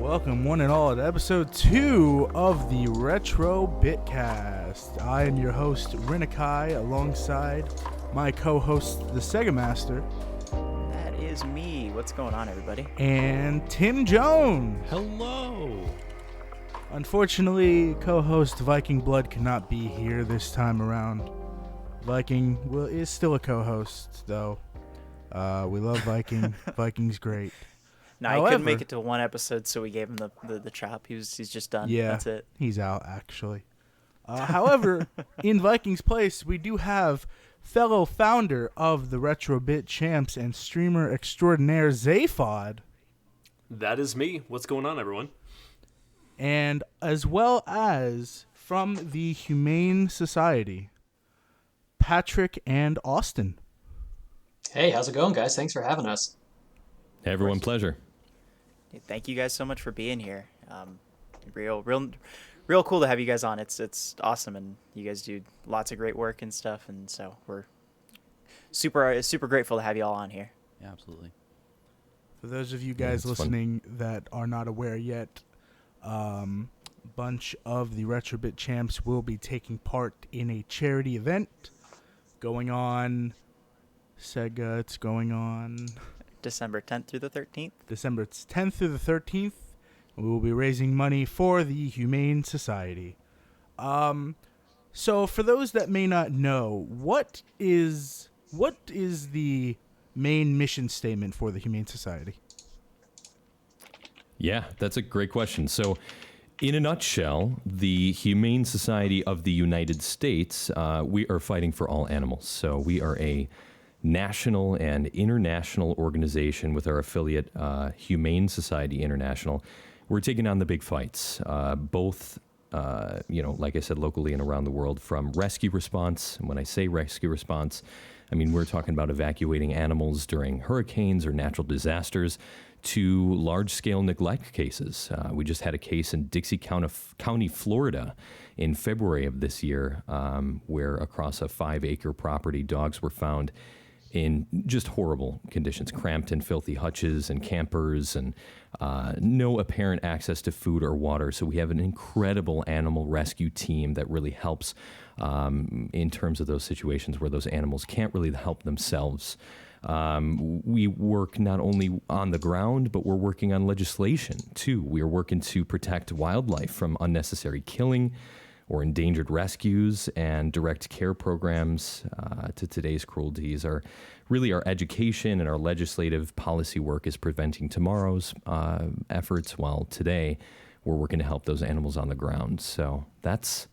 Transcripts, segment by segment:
Welcome one and all to episode 2 of the Retro Bitcast. I am your host, Rinakai, alongside my co-host, the Sega Master. That is me. What's going on, everybody? And Tim Jones. Hello. Unfortunately, co-host Viking Blood cannot be here this time around. Viking is still a co-host, though. We love Viking. Viking's great. No, However, I couldn't make it to one episode, so we gave him the chop. He's just done. Yeah, that's it. He's out, actually. However, in Viking's place, we do have fellow founder of the Retro Bit Champs and streamer extraordinaire, Zaphod. That is me. What's going on, everyone? And as well as from the Humane Society, Patrick and Austin. Hey, how's it going, guys? Thanks for having us. Hey, everyone, pleasure. Thank you guys so much for being here. Real cool to have you guys on. It's awesome, and you guys do lots of great work and stuff, and so we're super grateful to have you all on here. Yeah, absolutely. For those of you guys listening that are not aware yet, bunch of the Retrobit Champs will be taking part in a charity event going on Sega. It's going on December 10th through the 13th. December 10th through the 13th. We will be raising money for the Humane Society. So for those that may not know, what is the main mission statement for the Humane Society? Yeah, that's a great question. So, in a nutshell, the Humane Society of the United States, we are fighting for all animals. So we are a national and international organization with our affiliate, Humane Society International. We're taking on the big fights, both, like I said, locally and around the world, from rescue response. And when I say rescue response, I mean, we're talking about evacuating animals during hurricanes or natural disasters to large-scale neglect cases. We just had a case in Dixie County, Florida in February of this year, where across a 5-acre property, dogs were found in just horrible conditions, cramped in filthy hutches and campers, and no apparent access to food or water. So we have an incredible animal rescue team that really helps in terms of those situations where those animals can't really help themselves. We work not only on the ground, but we're working on legislation, too. We are working to protect wildlife from unnecessary killing or endangered rescues, and direct care programs to today's cruelties. Our education and our legislative policy work is preventing tomorrow's efforts, while today we're working to help those animals on the ground. So that's,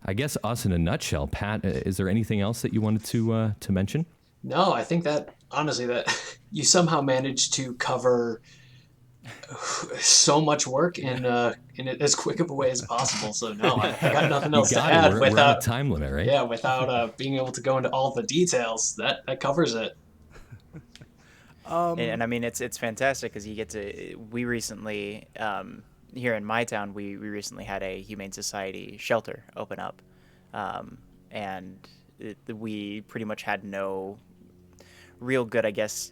I guess, us in a nutshell. Pat, is there anything else that you wanted to mention? No, I think that, honestly, that you somehow managed to cover so much work in as quick of a way as possible. So no, I got nothing else to add. We're on a time limit, right? Yeah, without being able to go into all the details, that covers it. And I mean, it's fantastic because you get to. We recently, here in my town, we recently had a Humane Society shelter open up, and we pretty much had no real good, I guess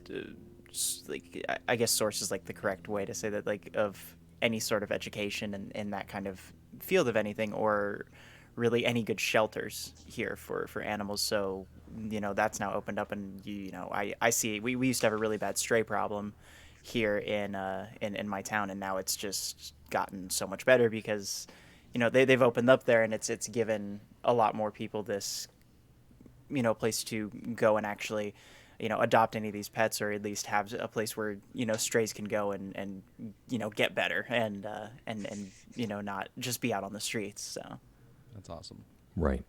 source is like the correct way to say that, like, of any sort of education in that kind of field of anything, or really any good shelters here for animals. So, that's now opened up, and I see we used to have a really bad stray problem here in my town, and now it's just gotten so much better because they've opened up there, and it's given a lot more people this place to go and actually adopt any of these pets, or at least have a place where strays can go and get better and not just be out on the streets. So that's awesome. Right.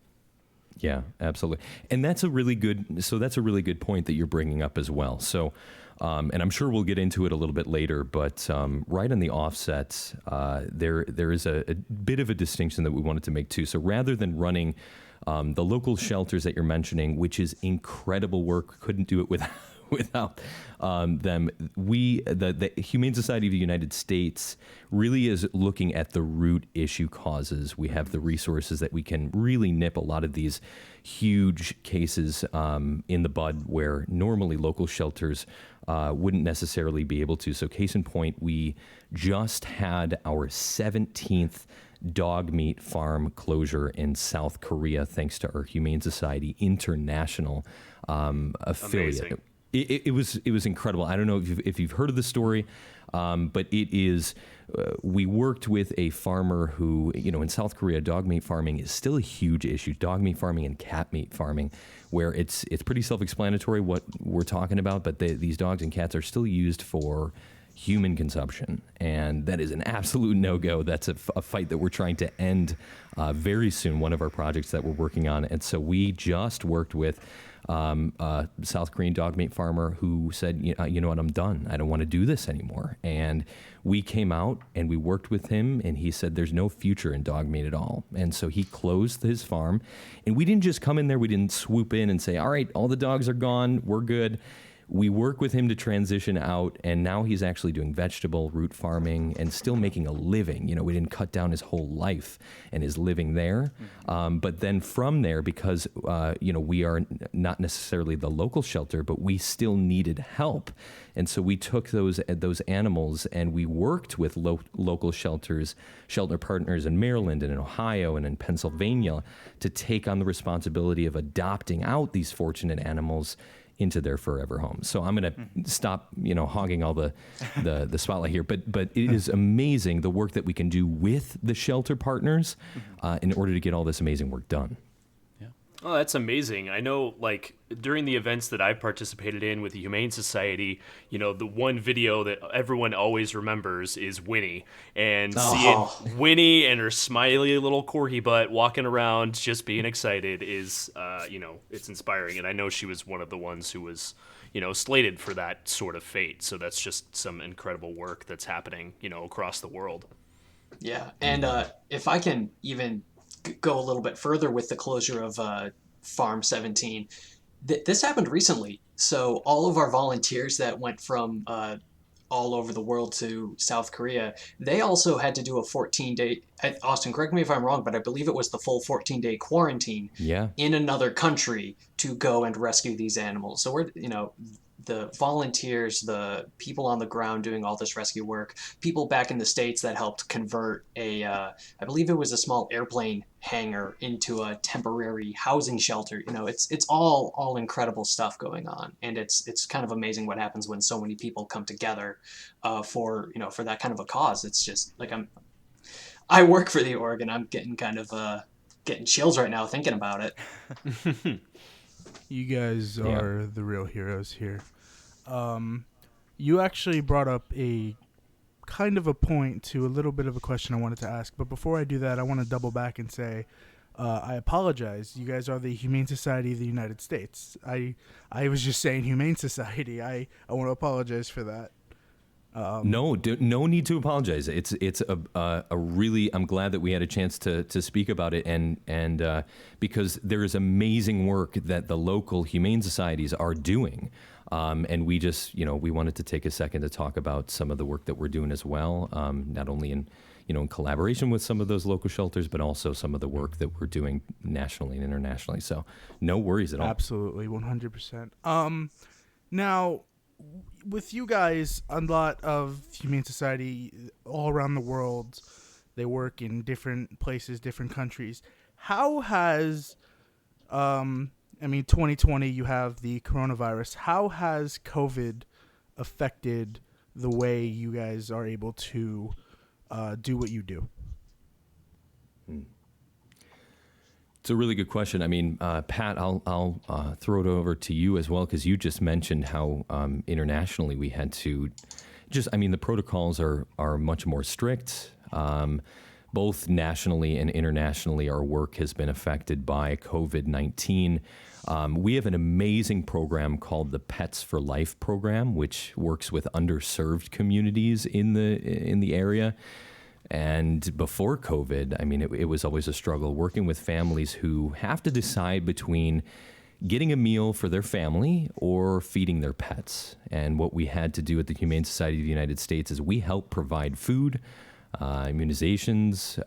Yeah, absolutely. And that's a really good point that you're bringing up as well. So, and I'm sure we'll get into it a little bit later, but right on the offset, there is a bit of a distinction that we wanted to make too. So rather than running the local shelters that you're mentioning, which is incredible work, couldn't do it without them. The Humane Society of the United States really is looking at the root issue causes. We have the resources that we can really nip a lot of these huge cases in the bud where normally local shelters wouldn't necessarily be able to. So case in point, we just had our 17th dog meat farm closure in South Korea, thanks to our Humane Society International affiliate. Amazing. It was incredible. I don't know if you've heard of the story, but it is. We worked with a farmer who, in South Korea, dog meat farming is still a huge issue. Dog meat farming and cat meat farming, where it's pretty self-explanatory what we're talking about, but these dogs and cats are still used for human consumption, and that is an absolute no-go. That's a fight that we're trying to end very soon, one of our projects that we're working on. And so we just worked with a South Korean dog meat farmer who said, you know what, I'm done. I don't want to do this anymore. And we came out and we worked with him, and he said there's no future in dog meat at all. And so he closed his farm, and we didn't just come in there, we didn't swoop in and say, all right, all the dogs are gone, we're good. We work with him to transition out, and now he's actually doing vegetable root farming and still making a living. We didn't cut down his whole life and his living there. But then from there, because, we are not necessarily the local shelter, but we still needed help. And so we took those animals and we worked with local shelter partners in Maryland and in Ohio and in Pennsylvania to take on the responsibility of adopting out these fortunate animals into their forever homes. So I'm going to stop, hogging all the spotlight here. But it is amazing the work that we can do with the shelter partners in order to get all this amazing work done. Oh, that's amazing. I know, during the events that I've participated in with the Humane Society, the one video that everyone always remembers is Winnie. And seeing Winnie and her smiley little corgi butt walking around just being excited is, it's inspiring. And I know she was one of the ones who was, slated for that sort of fate. So that's just some incredible work that's happening, across the world. Yeah, and if I can even go a little bit further with the closure of Farm 17, this happened recently. So all of our volunteers that went from all over the world to South Korea, they also had to do a 14-day, Austin, correct me if I'm wrong, but I believe it was the full 14-day quarantine in another country to go and rescue these animals. So we're, the volunteers, the people on the ground doing all this rescue work, people back in the States that helped convert I believe it was a small airplane hangar into a temporary housing shelter. It's all incredible stuff going on. And it's kind of amazing what happens when so many people come together for that kind of a cause. It's just I work for the org, and I'm getting kind of getting chills right now thinking about it. You guys are the real heroes here. You actually brought up a kind of a point to a little bit of a question I wanted to ask. But before I do that, I want to double back and say I apologize. You guys are the Humane Society of the United States. I was just saying Humane Society. I want to apologize for that. No need to apologize. It's a really, I'm glad that we had a chance to speak about it, and because there is amazing work that the local humane societies are doing, and we just we wanted to take a second to talk about some of the work that we're doing as well, not only in in collaboration with some of those local shelters, but also some of the work that we're doing nationally and internationally. So no worries at all. Absolutely, 100%. Now, with you guys, a lot of Humane Society all around the world, they work in different places, different countries. How has, 2020, you have the coronavirus. How has COVID affected the way you guys are able to do what you do? It's a really good question. Pat, I'll throw it over to you as well, because you just mentioned how internationally we had to the protocols are much more strict. Both nationally and internationally, our work has been affected by COVID-19. We have an amazing program called the Pets for Life program, which works with underserved communities in the area. And before COVID, it was always a struggle working with families who have to decide between getting a meal for their family or feeding their pets. And what we had to do at the Humane Society of the United States is we help provide food, immunizations,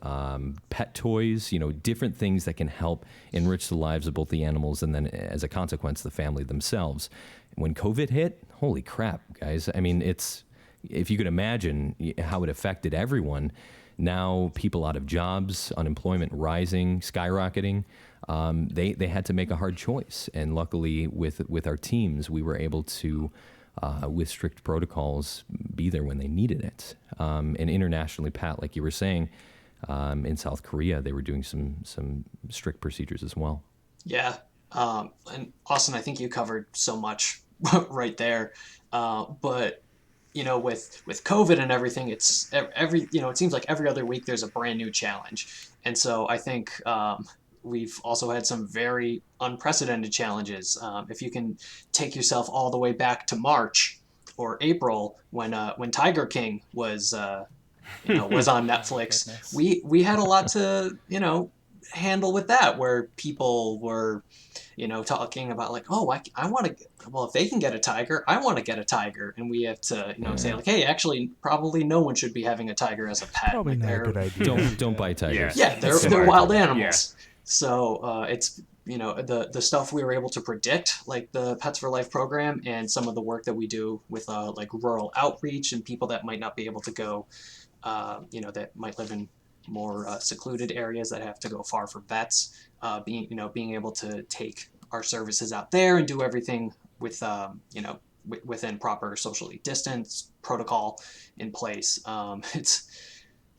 pet toys, different things that can help enrich the lives of both the animals and then, as a consequence, the family themselves. When COVID hit, holy crap, guys. I mean, if you could imagine how it affected everyone, now people out of jobs, unemployment rising, skyrocketing, they had to make a hard choice. And luckily, with our teams, we were able to, with strict protocols, be there when they needed it. And internationally, Pat, like you were saying, in South Korea, they were doing some strict procedures as well. Yeah. And Austin, I think you covered so much right there. But with COVID and everything, it's it seems like every other week there's a brand new challenge. And so I think we've also had some very unprecedented challenges. If you can take yourself all the way back to March or April when Tiger King was was on Netflix, we had a lot to handle with that, where people were talking about like, oh, I want to, well, if they can get a tiger, I want to get a tiger. And we have to, say like, hey, actually, probably no one should be having a tiger as a pet. Probably like, not a good idea. Don't buy tigers. Yeah, they're wild animals. Yeah. So it's, the stuff we were able to predict, like the Pets for Life program and some of the work that we do with like rural outreach and people that might not be able to go, that might live in more secluded areas that have to go far for vets, being able to take our services out there and do everything with within proper socially distanced protocol in place.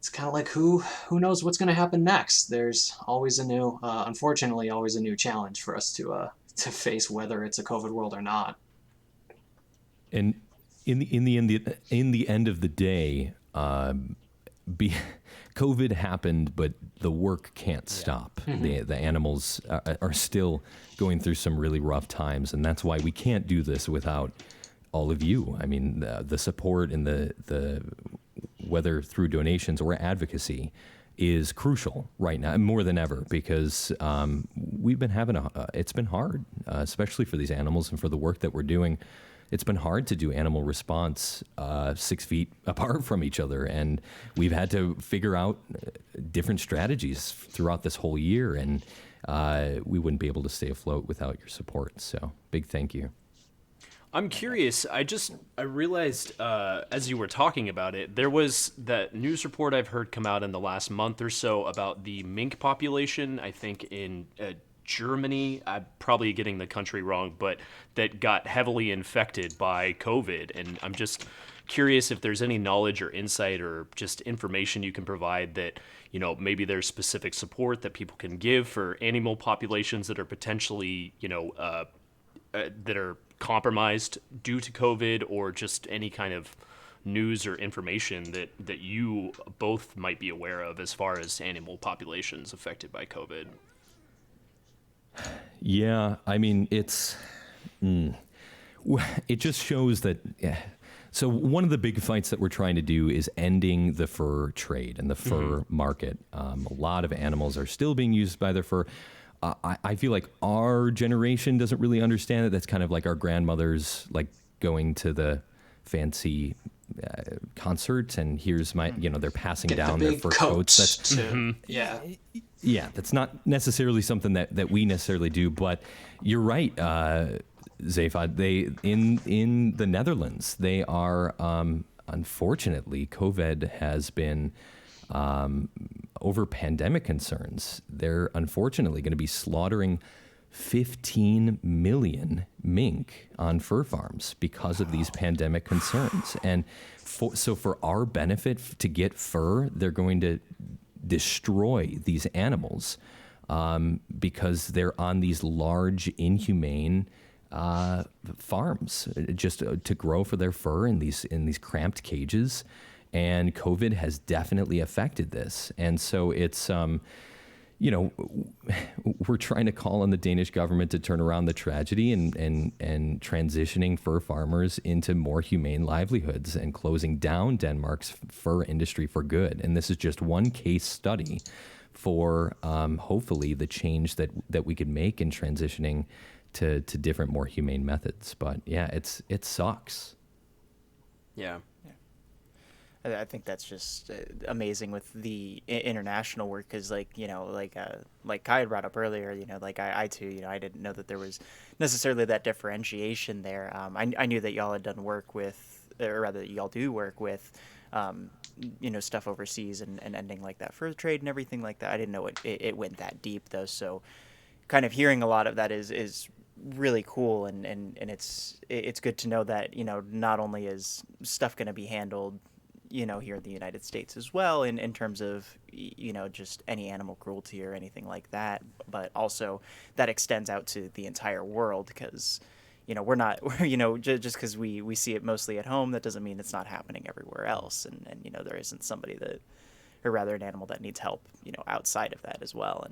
It's kind of like who knows what's going to happen next. There's always unfortunately always a new challenge for us to face, whether it's a COVID world or not. And in the end of the day, COVID happened, but the work can't stop. Mm-hmm. The animals are still going through some really rough times, and that's why we can't do this without all of you. I mean, the support and the whether through donations or advocacy is crucial right now, more than ever, because we've been having it's been hard, especially for these animals and for the work that we're doing. It's been hard to do animal response 6 feet apart from each other, and we've had to figure out different strategies throughout this whole year, and we wouldn't be able to stay afloat without your support. So big thank you. I'm curious. I realized as you were talking about it, there was that news report I've heard come out in the last month or so about the mink population, I think in Germany, I'm probably getting the country wrong, but that got heavily infected by COVID. And I'm just curious if there's any knowledge or insight or just information you can provide that, maybe there's specific support that people can give for animal populations that are potentially, that are compromised due to COVID, or just any kind of news or information that you both might be aware of as far as animal populations affected by COVID. Yeah, I mean, it just shows that. So one of the big fights that we're trying to do is ending the fur trade and the fur market. A lot of animals are still being used by their fur. I feel like our generation doesn't really understand it. That's kind of like our grandmothers, like going to the fancy concert, and here's my, they're passing down their fur coats. Yeah, that's not necessarily something that we necessarily do, but you're right, Zafad. They in the Netherlands, they are unfortunately, COVID has been over pandemic concerns. They're unfortunately going to be slaughtering 15 million mink on fur farms because of these pandemic concerns. And so for our benefit to get fur, they're going to destroy these animals because they're on these large, inhumane farms just to grow for their fur in these cramped cages. And COVID has definitely affected this. And so it's, we're trying to call on the Danish government to turn around the tragedy and transitioning fur farmers into more humane livelihoods and closing down Denmark's fur industry for good. And this is just one case study for hopefully the change that we could make in transitioning to different, more humane methods. But yeah, it sucks. Yeah. I think that's just amazing with the international work, because like Kai had brought up earlier, like I too, I didn't know that there was necessarily that differentiation there. I knew that y'all had done work with, or rather that y'all do work with stuff overseas and ending like that fur trade and everything like that. I didn't know it went that deep though, so kind of hearing a lot of that is really cool, and it's good to know that not only is stuff going to be handled here in the United States as well, in terms of, just any animal cruelty or anything like that, but also that extends out to the entire world, because, we're not, just because we see it mostly at home, that doesn't mean it's not happening everywhere else. And there isn't somebody that, or rather an animal that needs help, outside of that as well.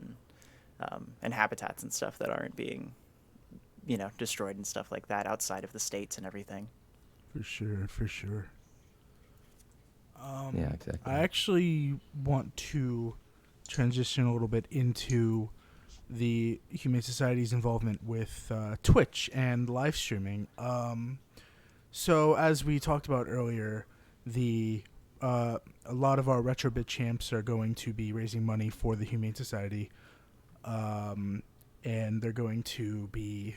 And habitats and stuff that aren't being, destroyed and stuff like that outside of the states and everything. For sure. Yeah, exactly. I actually want to transition a little bit into the Humane Society's involvement with Twitch and live streaming. So as we talked about earlier, a lot of our Retrobit champs are going to be raising money for the Humane Society, and they're going to be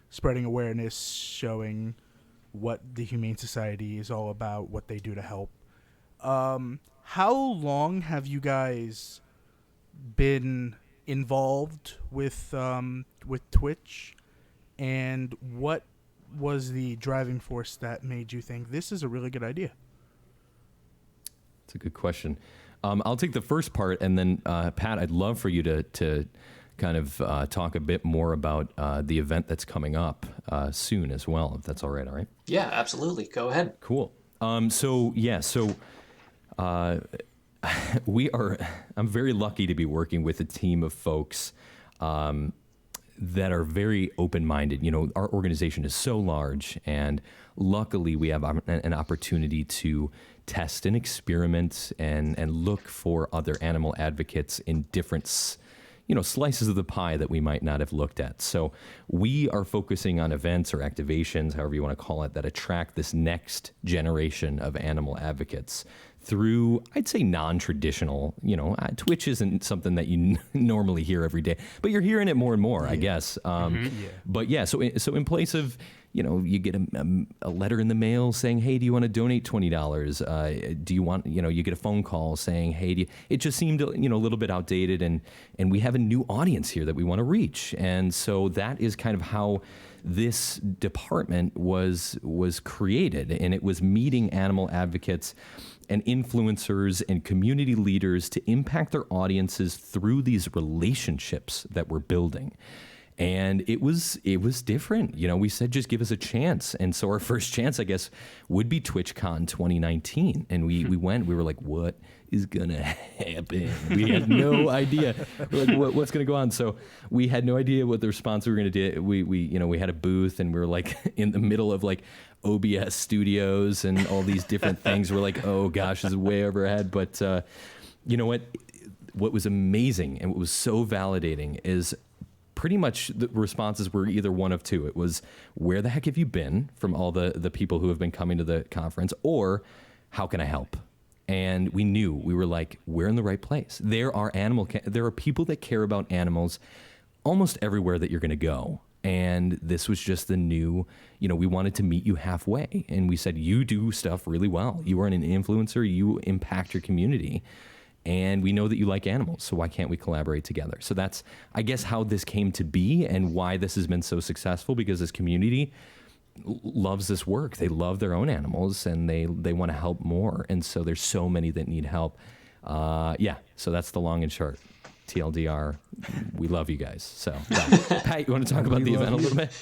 spreading awareness, showing what the Humane Society is all about, what they do to help. How long have you guys been involved with Twitch, and what was the driving force that made you think this is a really good idea? It's a good question. I'll take the first part, and then Pat, I'd love for you to kind of talk a bit more about the event that's coming up soon as well, if that's all right. All right? Yeah, absolutely. Go ahead. Cool. So I'm very lucky to be working with a team of folks that are very open-minded. Our organization is so large, and luckily we have an opportunity to test and experiment and look for other animal advocates in different slices of the pie that we might not have looked at. So we are focusing on events or activations, however you want to call it, that attract this next generation of animal advocates through, I'd say, non-traditional, Twitch isn't something that you normally hear every day, but you're hearing it more and more, I guess. But yeah, so in place of, you get a letter in the mail saying, hey, do you want to donate $20? Do you want, you get a phone call saying, hey, it just seemed, a little bit outdated, and we have a new audience here that we want to reach. And so that is kind of how this department was created, and it was meeting animal advocates and influencers and community leaders to impact their audiences through these relationships that we're building. And it was different. We said, just give us a chance. And so our first chance, I guess, would be TwitchCon 2019. And we went, we were like, what is going to happen? We had no idea. We're like, what's going to go on? So we had no idea what the response we were going to do. We had a booth, and we were like in the middle of like OBS studios and all these different things. We're like, oh gosh, this is way overhead. But you know what? What was amazing and what was so validating is pretty much the responses were either one of two. It was, where the heck have you been, from all the people who have been coming to the conference, or how can I help? And we knew, we were like, we're in the right place. There are people that care about animals almost everywhere that you're going to go. And this was just the new, we wanted to meet you halfway. And we said, you do stuff really well. You are an influencer. You impact your community. And we know that you like animals, so why can't we collaborate together? So that's, I guess, how this came to be and why this has been so successful, because this community loves this work. They love their own animals, and they want to help more. And so there's so many that need help. So that's the long and short. TLDR, we love you guys. So, Pat, you want to talk about the event a little bit?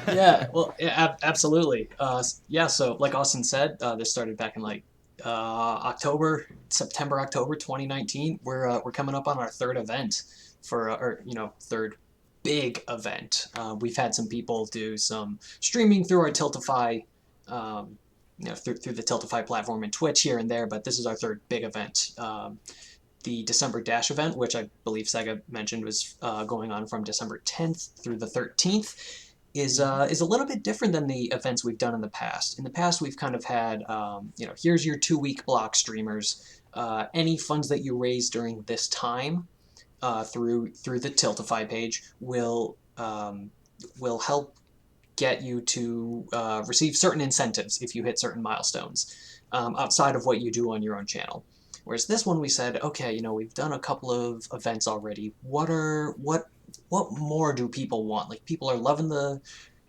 Yeah, well, absolutely. So like Austin said, this started back in September, October 2019. We're coming up on our third event third big event. We've had some people do some streaming through our Tiltify, through the Tiltify platform and Twitch here and there, but this is our third big event. the December Dash event, which I believe Sega mentioned was going on from December 10th through the 13th, is a little bit different than the events we've done in the past. In the past, we've kind of had, here's your 2-week block streamers. Any funds that you raise during this time through the Tiltify page will help get you to receive certain incentives if you hit certain milestones outside of what you do on your own channel. Whereas this one we said, okay, we've done a couple of events already. What more do people want? Like people are loving the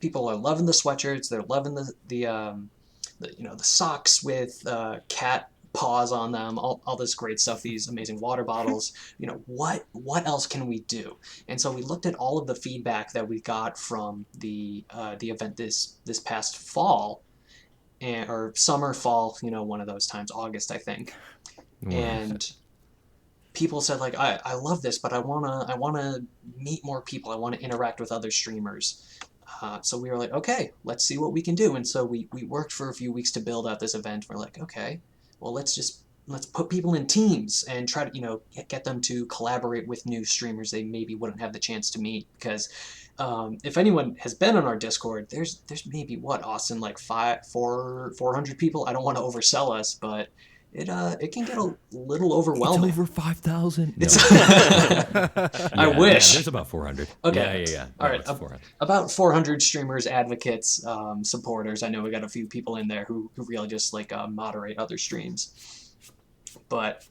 sweatshirts. They're loving the socks with cat paws on them, all this great stuff, these amazing water bottles. What else can we do? And so we looked at all of the feedback that we got from the event this past fall, or summer, fall, one of those times, August, I think. And people said, like, I love this, but I wanna meet more people. I want to interact with other streamers. So we were like, okay, let's see what we can do. And so we worked for a few weeks to build out this event. We're like, okay, well, let's put people in teams and try to, get them to collaborate with new streamers they maybe wouldn't have the chance to meet. Because if anyone has been on our Discord, there's maybe, Austin, like 400 people. I don't want to oversell us, but it can get a little overwhelming. It's over 5,000. No. I wish. There's about 400. Okay. Yeah. All right. About 400 streamers, advocates, supporters. I know we got a few people in there who really just moderate other streams. But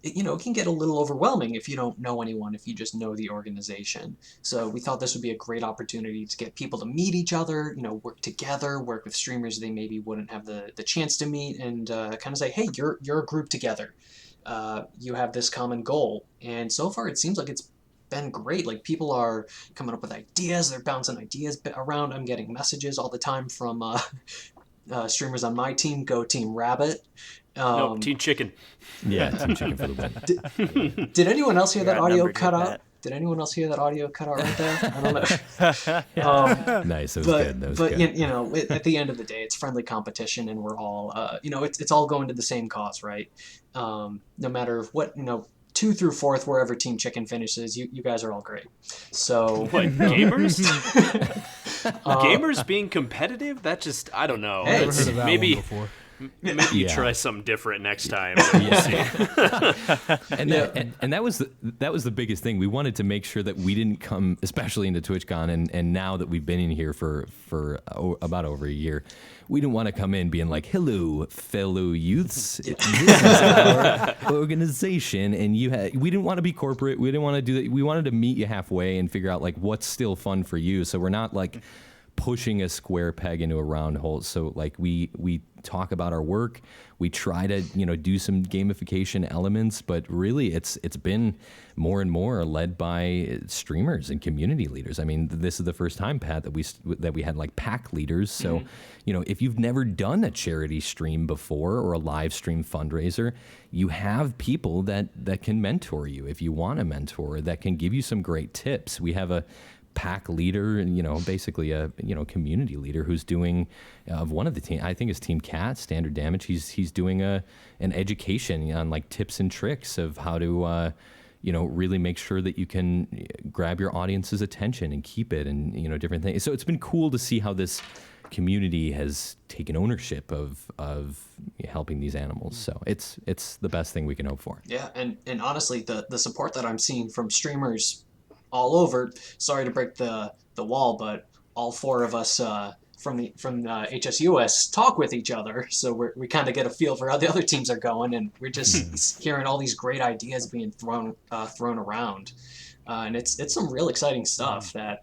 it can get a little overwhelming if you don't know anyone, if you just know the organization. So we thought this would be a great opportunity to get people to meet each other, work together, work with streamers they maybe wouldn't have the chance to meet, and kind of say, hey, you're a group together. You have this common goal. And so far it seems like it's been great. Like people are coming up with ideas, they're bouncing ideas around. I'm getting messages all the time from streamers on my team, Go Team Rabbit. No, Team Chicken. Yeah, Team Chicken for the win. Did anyone else hear that audio cut out? Did anyone else hear that audio cut out right there? I don't know. Nice, that was good. That was good. At the end of the day, it's friendly competition, and we're all, it's all going to the same cause, right? No matter what, 2 through 4th, wherever Team Chicken finishes, you guys are all great. So what, gamers? Gamers being competitive? That just, I don't know. I've never heard of that one before. Maybe you try something different next time. We'll see. And that was the biggest thing. We wanted to make sure that we didn't come, especially into TwitchCon, and now that we've been in here for about over a year, we didn't want to come in being like, "Hello, fellow youths, this is our organization," and we didn't want to be corporate. We didn't want to do that. We wanted to meet you halfway and figure out like what's still fun for you. So we're not like pushing a square peg into a round hole. So like we talk about our work, we try to do some gamification elements, but really it's been more and more led by streamers and community leaders. I mean, this is the first time, Pat, that we had like pack leaders. So if you've never done a charity stream before or a live stream fundraiser, you have people that can mentor you if you want a mentor, that can give you some great tips. We have a pack leader and basically a community leader who's doing of one of the team, I think it's Team Cat, Standard Damage. He's doing an education on like tips and tricks of how to really make sure that you can grab your audience's attention and keep it, and different things. So it's been cool to see how this community has taken ownership of helping these animals. So it's the best thing we can hope for. Yeah, and honestly, the support that I'm seeing from streamers all over. Sorry to break the wall, but all 4 of us from HSUS talk with each other, so we kind of get a feel for how the other teams are going, and we're just hearing all these great ideas being thrown around, and it's some real exciting stuff. That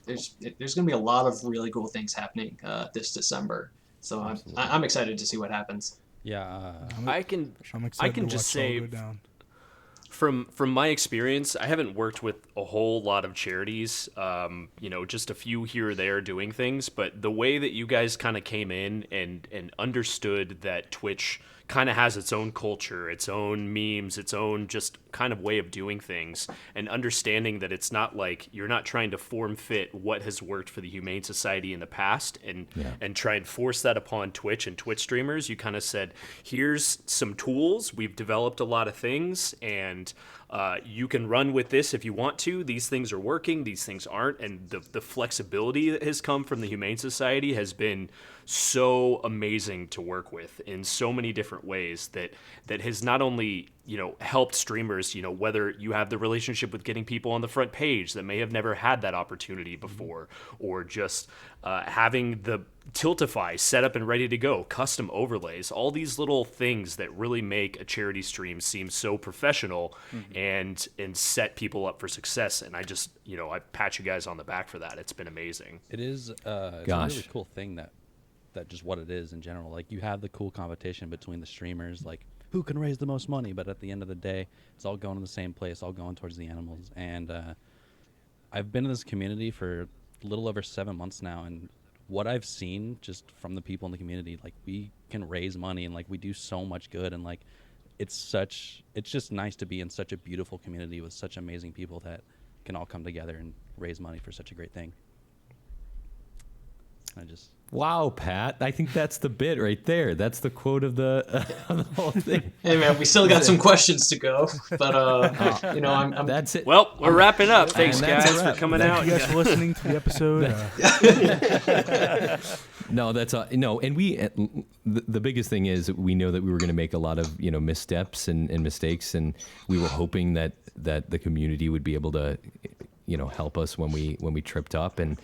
there's going to be a lot of really cool things happening this December. So I'm excited to see what happens. Yeah, I can I'm excited just to watch it all say. go down. from my experience, I haven't worked with a whole lot of charities, just a few here or there doing things, but the way that you guys kind of came in and understood that Twitch kind of has its own culture, its own memes, its own just kind of way of doing things, and understanding that it's not like you're not trying to form fit what has worked for the Humane Society in the past and try and force that upon Twitch and Twitch streamers. You kind of said, here's some tools, we've developed a lot of things, and you can run with this if you want to. These things are working, these things aren't, and the flexibility that has come from the Humane Society has been so amazing to work with in so many different ways that has not only helped streamers, whether you have the relationship with getting people on the front page that may have never had that opportunity before, or just having the Tiltify set up and ready to go, custom overlays, all these little things that really make a charity stream seem so professional and set people up for success. And I just, I pat you guys on the back for that. It's been amazing. It is it's a really cool thing that just what it is in general. Like, you have the cool competition between the streamers, like who can raise the most money, but at the end of the day, it's all going to the same place, all going towards the animals. And I've been in this community for a little over 7 months now, and what I've seen just from the people in the community, like, we can raise money and like we do so much good, and like it's just nice to be in such a beautiful community with such amazing people that can all come together and raise money for such a great thing. Wow, Pat! I think that's the bit right there. That's the quote of the whole thing. Hey man, we still got some questions to go, but I'm that's it. Well, we're wrapping up. Thanks, guys, for coming out. Thank you guys for listening to the episode. No, that's no, and we the biggest thing is we know that we were going to make a lot of missteps and mistakes, and we were hoping that the community would be able to help us when we tripped up, and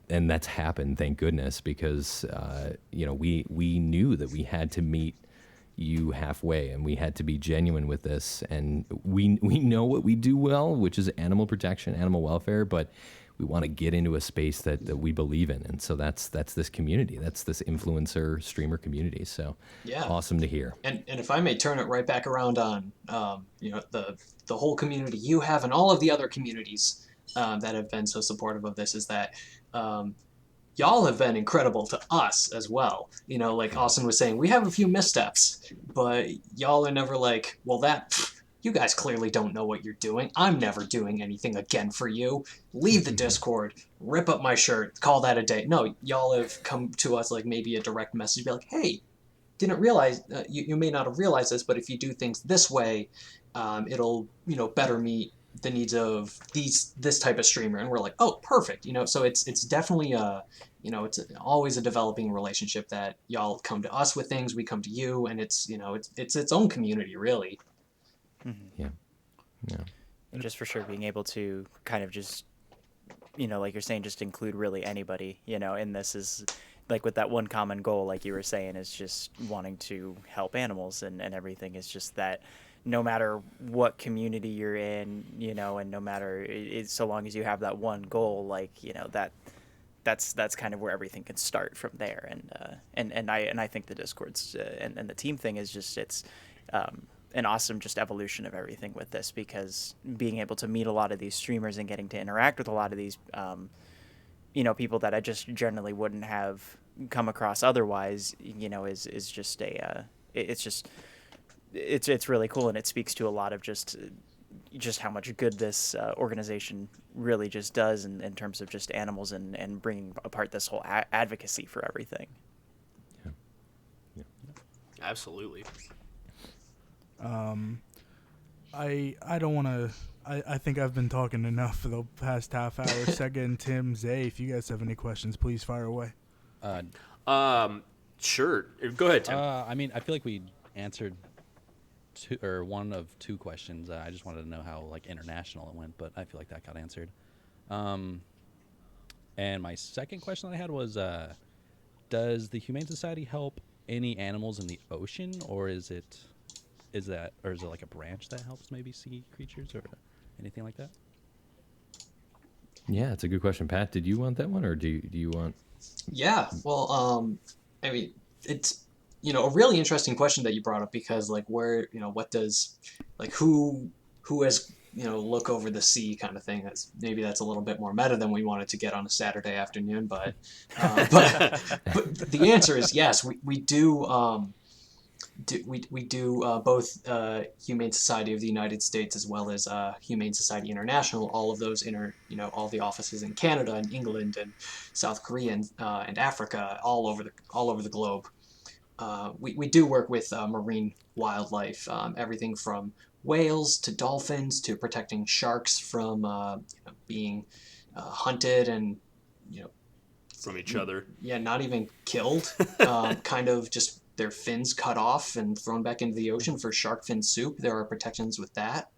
that's happened, thank goodness, because we knew that we had to meet you halfway, and we had to be genuine with this, and we know what we do well, which is animal protection, animal welfare, but we want to get into a space that we believe in, and so that's this community, that's this influencer streamer community. So yeah, awesome to hear. And if I may turn it right back around on the whole community you have and all of the other communities that have been so supportive of this, is that y'all have been incredible to us as well. Like Austin was saying, we have a few missteps, but y'all are never like, well, you guys clearly don't know what you're doing. I'm never doing anything again for you. Leave the Discord, rip up my shirt, call that a day. No, y'all have come to us like maybe a direct message, be like, hey, didn't realize, you may not have realized this, but if you do things this way, it'll better meet the needs of this type of streamer. And we're like, oh, perfect. So it's definitely it's always a developing relationship that y'all come to us with things, we come to you, and it's its own community, really. Yeah. And just for sure being able to kind of just, like you're saying, just include really anybody, and this is like with that one common goal, like you were saying, is just wanting to help animals, and everything is just that no matter what community you're in, and no matter so long as you have that one goal, like, that's kind of where everything can start from there. And I think the Discords and the team thing is just, it's an awesome just evolution of everything with this, because being able to meet a lot of these streamers and getting to interact with a lot of these people that I just generally wouldn't have come across otherwise, is just it's really cool, and it speaks to a lot of just how much good this organization really just does in terms of just animals and bringing apart this whole advocacy for everything. Yeah. Absolutely. I don't want to. I think I've been talking enough for the past half hour. Sega and Tim, Zay, if you guys have any questions, please fire away. Sure. Go ahead, Tim. I feel like we answered one of two questions. I just wanted to know how international it went, but I feel like that got answered. And my second question that I had was, does the Humane Society help any animals in the ocean, or is it like a branch that helps maybe sea creatures or anything like that? Yeah, it's a good question. Pat, did you want that one, or do you want? Yeah, well, it's a really interesting question that you brought up, because where what does who who has, look over the sea kind of thing. That's a little bit more meta than we wanted to get on a Saturday afternoon, but the answer is yes. We do. We do both Humane Society of the United States as well as Humane Society International. All of those all the offices in Canada and England and South Korea and Africa, all over the globe. We do work with marine wildlife, everything from whales to dolphins to protecting sharks from being hunted and from each other. Yeah, not even killed. Kind of just their fins cut off and thrown back into the ocean for shark fin soup. There are protections with that.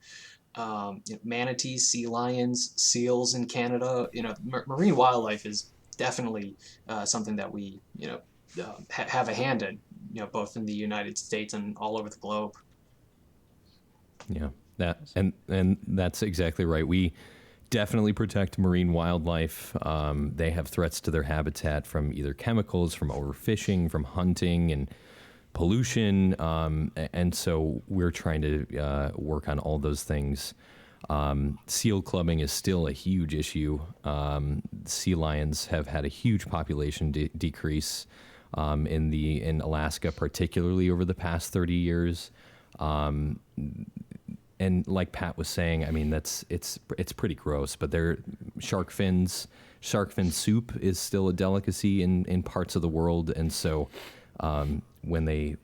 Manatees, sea lions, seals in Canada. Marine wildlife is definitely something that we have a hand in. Both in the United States and all over the globe. Yeah, and that's exactly right. We definitely protect marine wildlife. They have threats to their habitat from either chemicals, from overfishing, from hunting, and pollution. And so we're trying to work on all those things. Seal clubbing is still a huge issue. Sea lions have had a huge population decrease in Alaska, particularly over the past 30 years. And like Pat was saying, I mean, it's pretty gross, but shark fin soup is still a delicacy in parts of the world. And so when they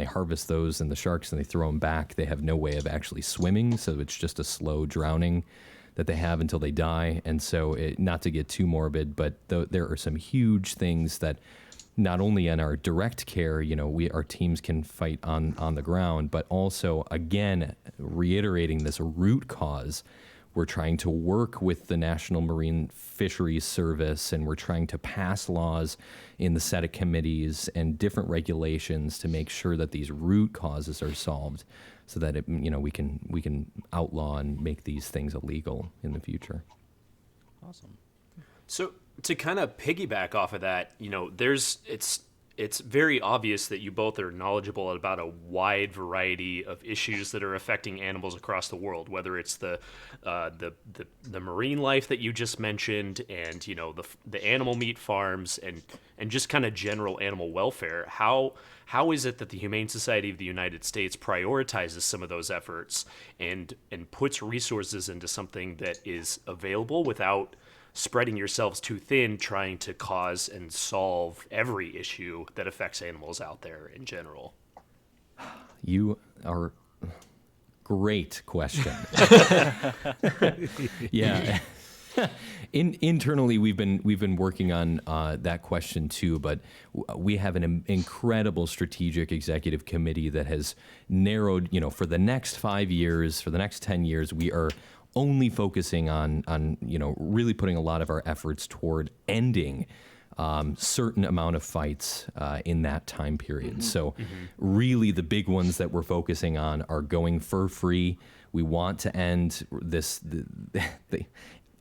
harvest those and the sharks and they throw them back, they have no way of actually swimming. So it's just a slow drowning that they have until they die. And so not to get too morbid, but there are some huge things that not only in our direct care, our teams can fight on the ground, but also, again, reiterating this root cause, we're trying to work with the National Marine Fisheries Service, and we're trying to pass laws in the Senate committees and different regulations to make sure that these root causes are solved, so that we can outlaw and make these things illegal in the future. Awesome. So to kind of piggyback off of that, it's very obvious that you both are knowledgeable about a wide variety of issues that are affecting animals across the world, whether it's the marine life that you just mentioned, and the animal meat farms, and just kind of general animal welfare. How is it that the Humane Society of the United States prioritizes some of those efforts and puts resources into something that is available without spreading yourselves too thin, trying to cause and solve every issue that affects animals out there in general? You are great question. Yeah. Internally, we've been working on that question too, but we have an incredible strategic executive committee that has narrowed, for the next 5 years, for the next 10 years, we are only focusing on really putting a lot of our efforts toward ending certain amount of fights in that time period. Mm-hmm. So really the big ones that we're focusing on are going fur-free. We want to end this. The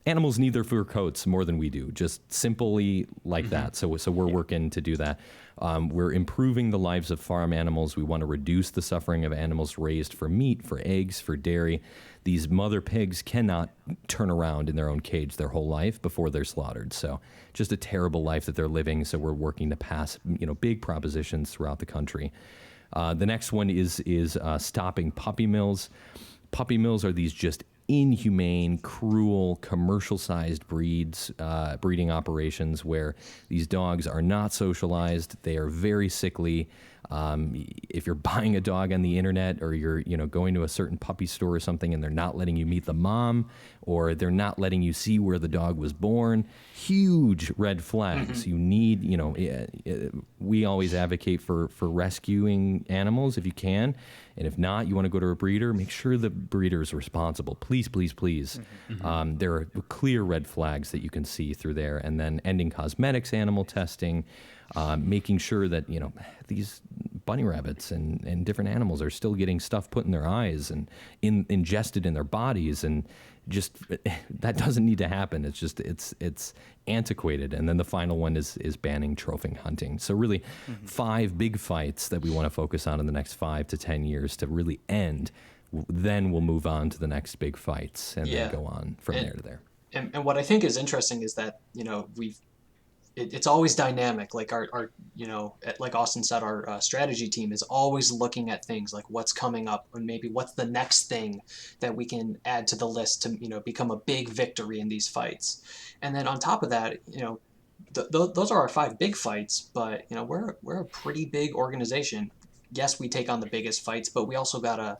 animals need their fur coats more than we do, just simply like that. So we're working to do that. We're improving the lives of farm animals. We want to reduce the suffering of animals raised for meat, for eggs, for dairy. These mother pigs cannot turn around in their own cage their whole life before they're slaughtered. So just a terrible life that they're living. So we're working to pass, big propositions throughout the country. The next one is stopping puppy mills. Puppy mills are these just inhumane, cruel, commercial-sized breeding operations where these dogs are not socialized. They are very sickly. If you're buying a dog on the internet, or you're going to a certain puppy store or something, and they're not letting you meet the mom, or they're not letting you see where the dog was born, huge red flags. You need, we always advocate for rescuing animals if you can, and if not, you want to go to a breeder, make sure the breeder is responsible. Please, please, please. There are clear red flags that you can see through there, and then ending cosmetics animal testing. Making sure that these bunny rabbits and different animals are still getting stuff put in their eyes and ingested in their bodies, and just that doesn't need to happen. It's just it's antiquated. And then the final one is banning trophy hunting. So really, 5 big fights that we want to focus on in the next 5 to 10 years to really end then we'll move on to the next big fights and Yeah. then go on from there to there. And what I think is interesting is that, it's always dynamic. Like our like Austin said, our strategy team is always looking at things like what's coming up and maybe what's the next thing that we can add to the list to, become a big victory in these fights. And then on top of that, those are our 5 big fights, but we're a pretty big organization. Yes, we take on the biggest fights, but we also gotta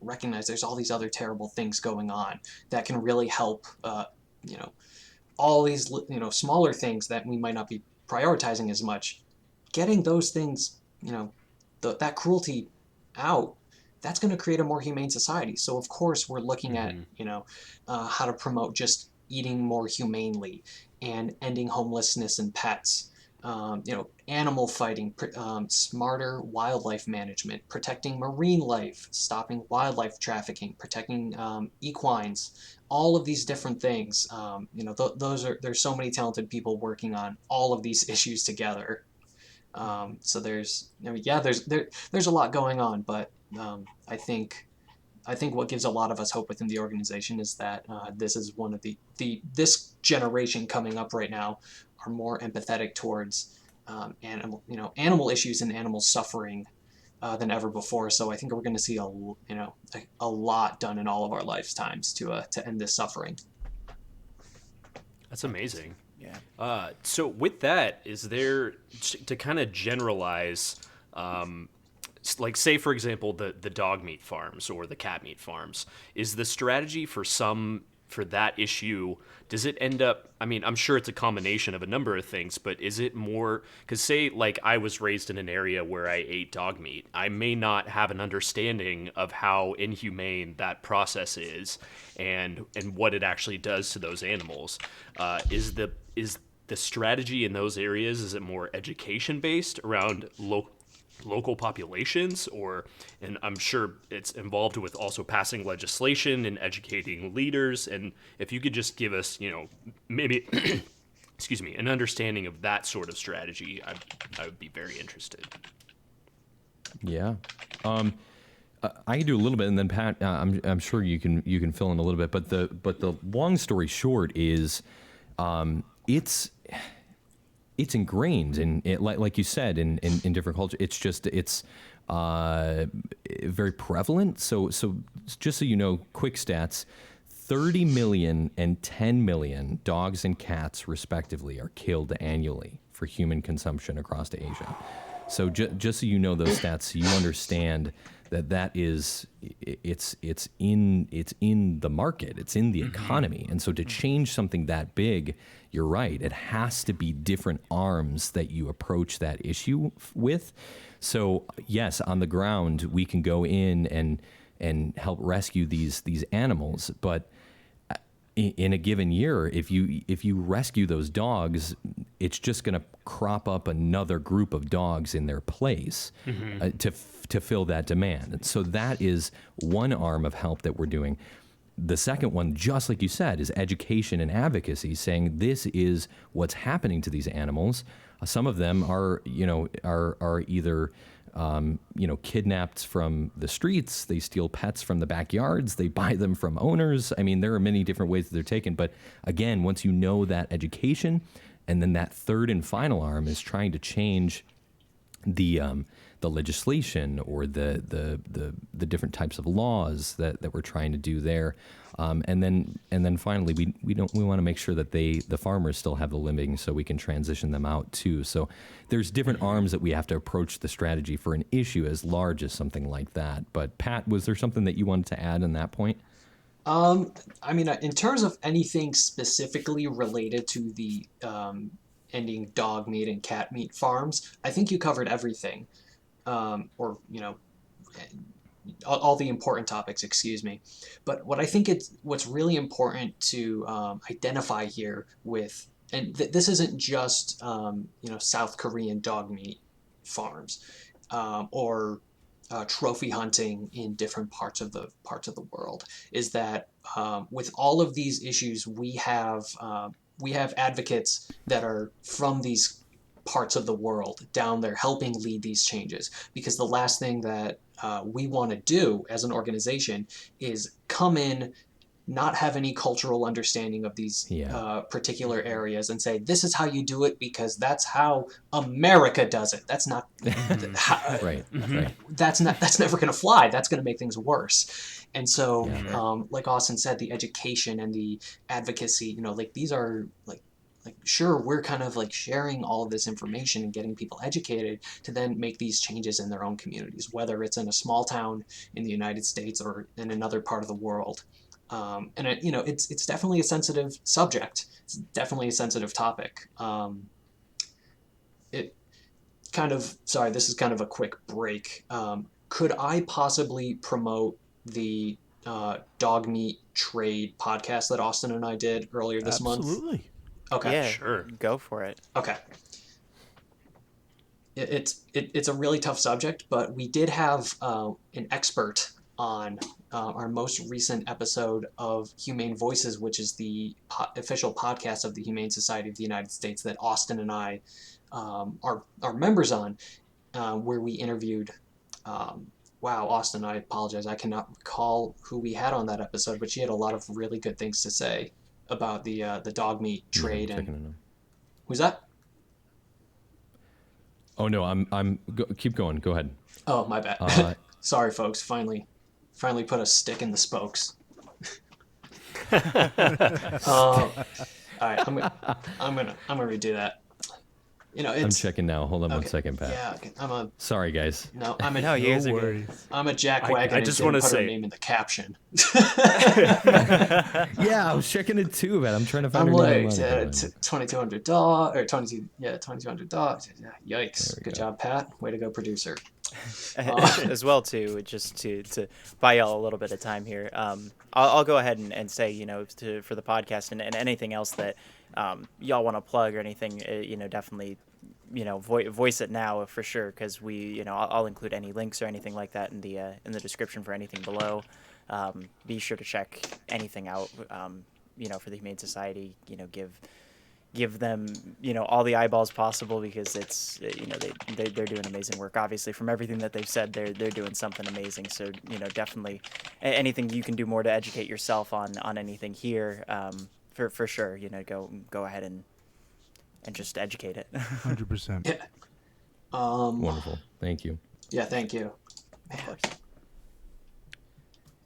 recognize there's all these other terrible things going on that can really help. All these smaller things that we might not be prioritizing as much, getting those things, that cruelty out, that's going to create a more humane society. So of course we're looking at how to promote just eating more humanely and ending homelessness in pets, animal fighting, smarter wildlife management, protecting marine life, stopping wildlife trafficking, protecting equines, all of these different things. There's so many talented people working on all of these issues together. So there's a lot going on, but I think what gives a lot of us hope within the organization is that this is one of this generation coming up right now are more empathetic towards animal issues and animal suffering than ever before. So I think we're going to see a lot done in all of our lifetimes to end this suffering. That's amazing. Yeah. So with that, is there, to kind of generalize, like say for example the dog meat farms or the cat meat farms, is the strategy for that issue, does it end up, I mean, I'm sure it's a combination of a number of things, but is it more, because say like I was raised in an area where I ate dog meat, I may not have an understanding of how inhumane that process is and what it actually does to those animals. Is the strategy in those areas, is it more education based around local populations, and I'm sure it's involved with also passing legislation and educating leaders? And if you could just give us, maybe excuse me, an understanding of that sort of strategy, I would be very interested. Yeah. I can do a little bit, and then Pat, I'm sure you can fill in a little bit. But the long story short is, it's ingrained in it, like you said, in different cultures. It's very prevalent. So just so you know, quick stats: 30 million and 10 million dogs and cats, respectively, are killed annually for human consumption across Asia. So just so you know those stats, you understand that is it's in the market, it's in the economy. And so to change something that big, you're right, it has to be different arms that you approach that issue with. So yes, on the ground we can go in and help rescue these animals, but in a given year, if you rescue those dogs, it's just going to crop up another group of dogs in their place to fill that demand. And so that is one arm of help that we're doing. The second one, just like you said, is education and advocacy, saying this is what's happening to these animals. Some of them are either kidnapped from the streets. They steal pets from the backyards. They buy them from owners. I mean, there are many different ways that they're taken. But again, once you know that education, and then that third and final arm is trying to change the legislation or the different types of laws that we're trying to do there, and then finally we want to make sure that the farmers still have the living, so we can transition them out too. So there's different arms that we have to approach the strategy for an issue as large as something like that. But Pat, was there something that you wanted to add on that point? I mean, in terms of anything specifically related to the ending dog meat and cat meat farms, I think you covered everything. Or all the important topics, excuse me. But what I think what's really important to identify here with, and this isn't just South Korean dog meat farms or trophy hunting in different parts of the world, is that with all of these issues we have advocates that are from these parts of the world down there helping lead these changes, because the last thing that we want to do as an organization is come in, not have any cultural understanding of these particular areas and say, this is how you do it because that's how America does it. That's not Right. That's never going to fly. That's going to make things worse. And so like Austin said, the education and the advocacy, you know, like these are like sure, we're kind of like sharing all of this information and getting people educated to then make these changes in their own communities, whether it's in a small town in the United States or in another part of the world. And it, you know, it's definitely a sensitive subject. It's definitely a sensitive topic. It kind of, sorry, this is kind of a quick break. Could I possibly promote the dog meat trade podcast that Austin and I did earlier this month? Absolutely. Okay. Yeah, Sure. Go for it. Okay. It's a really tough subject, but we did have an expert on our most recent episode of Humane Voices, which is the official podcast of the Humane Society of the United States that Austin and I are members on, where we interviewed. Wow, Austin, I apologize. I cannot recall who we had on that episode, but she had a lot of really good things to say about the dog meat trade. And who's that? Oh no, keep going. Go ahead. Oh, my bad. Sorry, folks. Finally put a stick in the spokes. All right, I'm gonna redo that. You know, I'm checking now. Hold on okay. 1 second, Pat. Yeah, okay. Sorry, guys. No, No, you guys are good. I'm a jackwagon. I just want to say put her name in the caption. Yeah, I was checking it too, man. I'm trying to find I'm her like name. $2,200 or $2,200. Yikes! Good job, Pat. Way to go, producer. As well too, just to buy y'all a little bit of time here. I'll go ahead and say, you know, for the podcast and anything else that y'all want to plug or anything, you know, definitely, you know, voice it now for sure, because we, you know, I'll include any links or anything like that in the description for anything below. Be sure to check anything out, you know, for the Humane Society. You know, give them, you know, all the eyeballs possible, because it's, you know, they're doing amazing work. Obviously, from everything that they've said, they're doing something amazing. So, you know, definitely anything you can do more to educate yourself on anything here, for sure, you know, go ahead and just educate it. 100%. Yeah. Wonderful. Thank you. Yeah, thank you. Of course.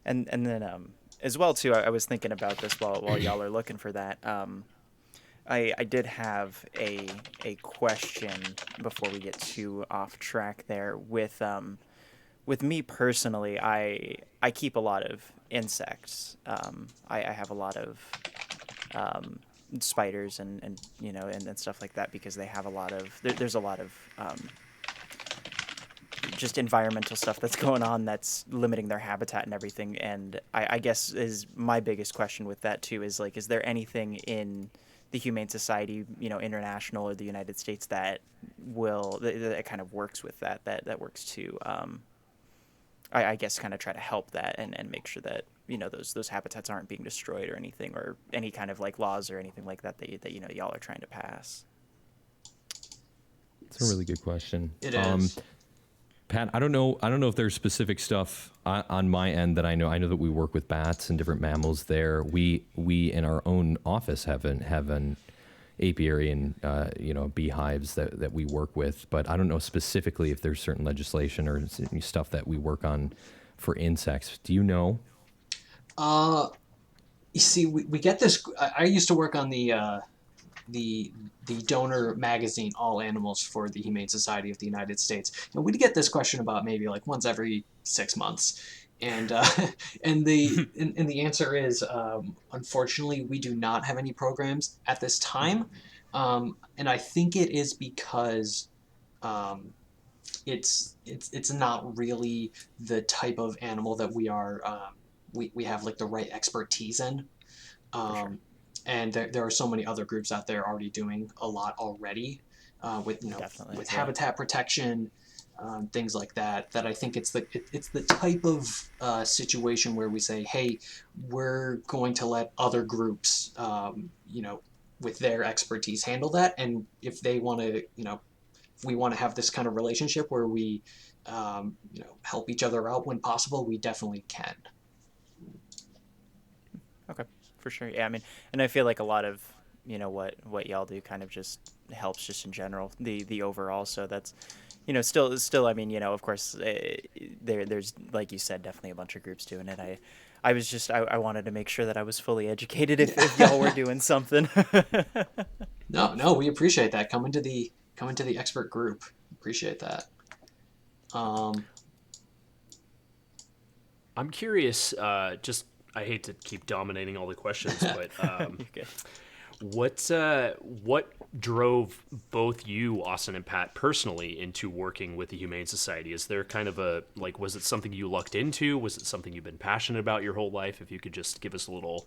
And then as well too, I was thinking about this while y'all are looking for that. I did have a question before we get too off track there. With me personally, I keep a lot of insects. I have a lot of spiders and you know and stuff like that, because they have a lot of there's a lot of just environmental stuff that's going on that's limiting their habitat and everything. And I guess is my biggest question with that too is like, is there anything in the Humane Society, you know, international or the United States that kind of works with that works to I guess kind of try to help that and make sure that, you know, those habitats aren't being destroyed or anything, or any kind of like laws or anything like that you know y'all are trying to pass? It's a really good question. It is. Pat, I don't know if there's specific stuff on my end that I know. I know that we work with bats and different mammals there. We in our own office have an apiary and you know, beehives that we work with, but I don't know specifically if there's certain legislation or stuff that we work on for insects. Do you know? You see, we get this. I used to work on the donor magazine, All Animals, for the Humane Society of the United States, and we'd get this question about maybe like once every 6 months, and the answer is unfortunately we do not have any programs at this time, and I think it is because it's not really the type of animal that we are we have like the right expertise in. Sure. And there are so many other groups out there already doing a lot already with, you know, with habitat protection, things like that. That I think it's the type of situation where we say, hey, we're going to let other groups, you know, with their expertise handle that, and if they want to, you know, we want to have this kind of relationship where we help each other out when possible, we definitely can. Okay, for sure. Yeah, I mean, and I feel like a lot of what y'all do kind of just helps just in general the overall. So that's still I mean, of course, there's, like you said, definitely a bunch of groups doing it. I was just I wanted to make sure that I was fully educated if y'all were doing something. No, we appreciate that. Come into the expert group. Appreciate that. I'm curious, just I hate to keep dominating all the questions, but what drove both you, Austin, and Pat personally into working with the Humane Society? Is there kind of a, like, was it something you lucked into? Was it something you've been passionate about your whole life? If you could just give us a little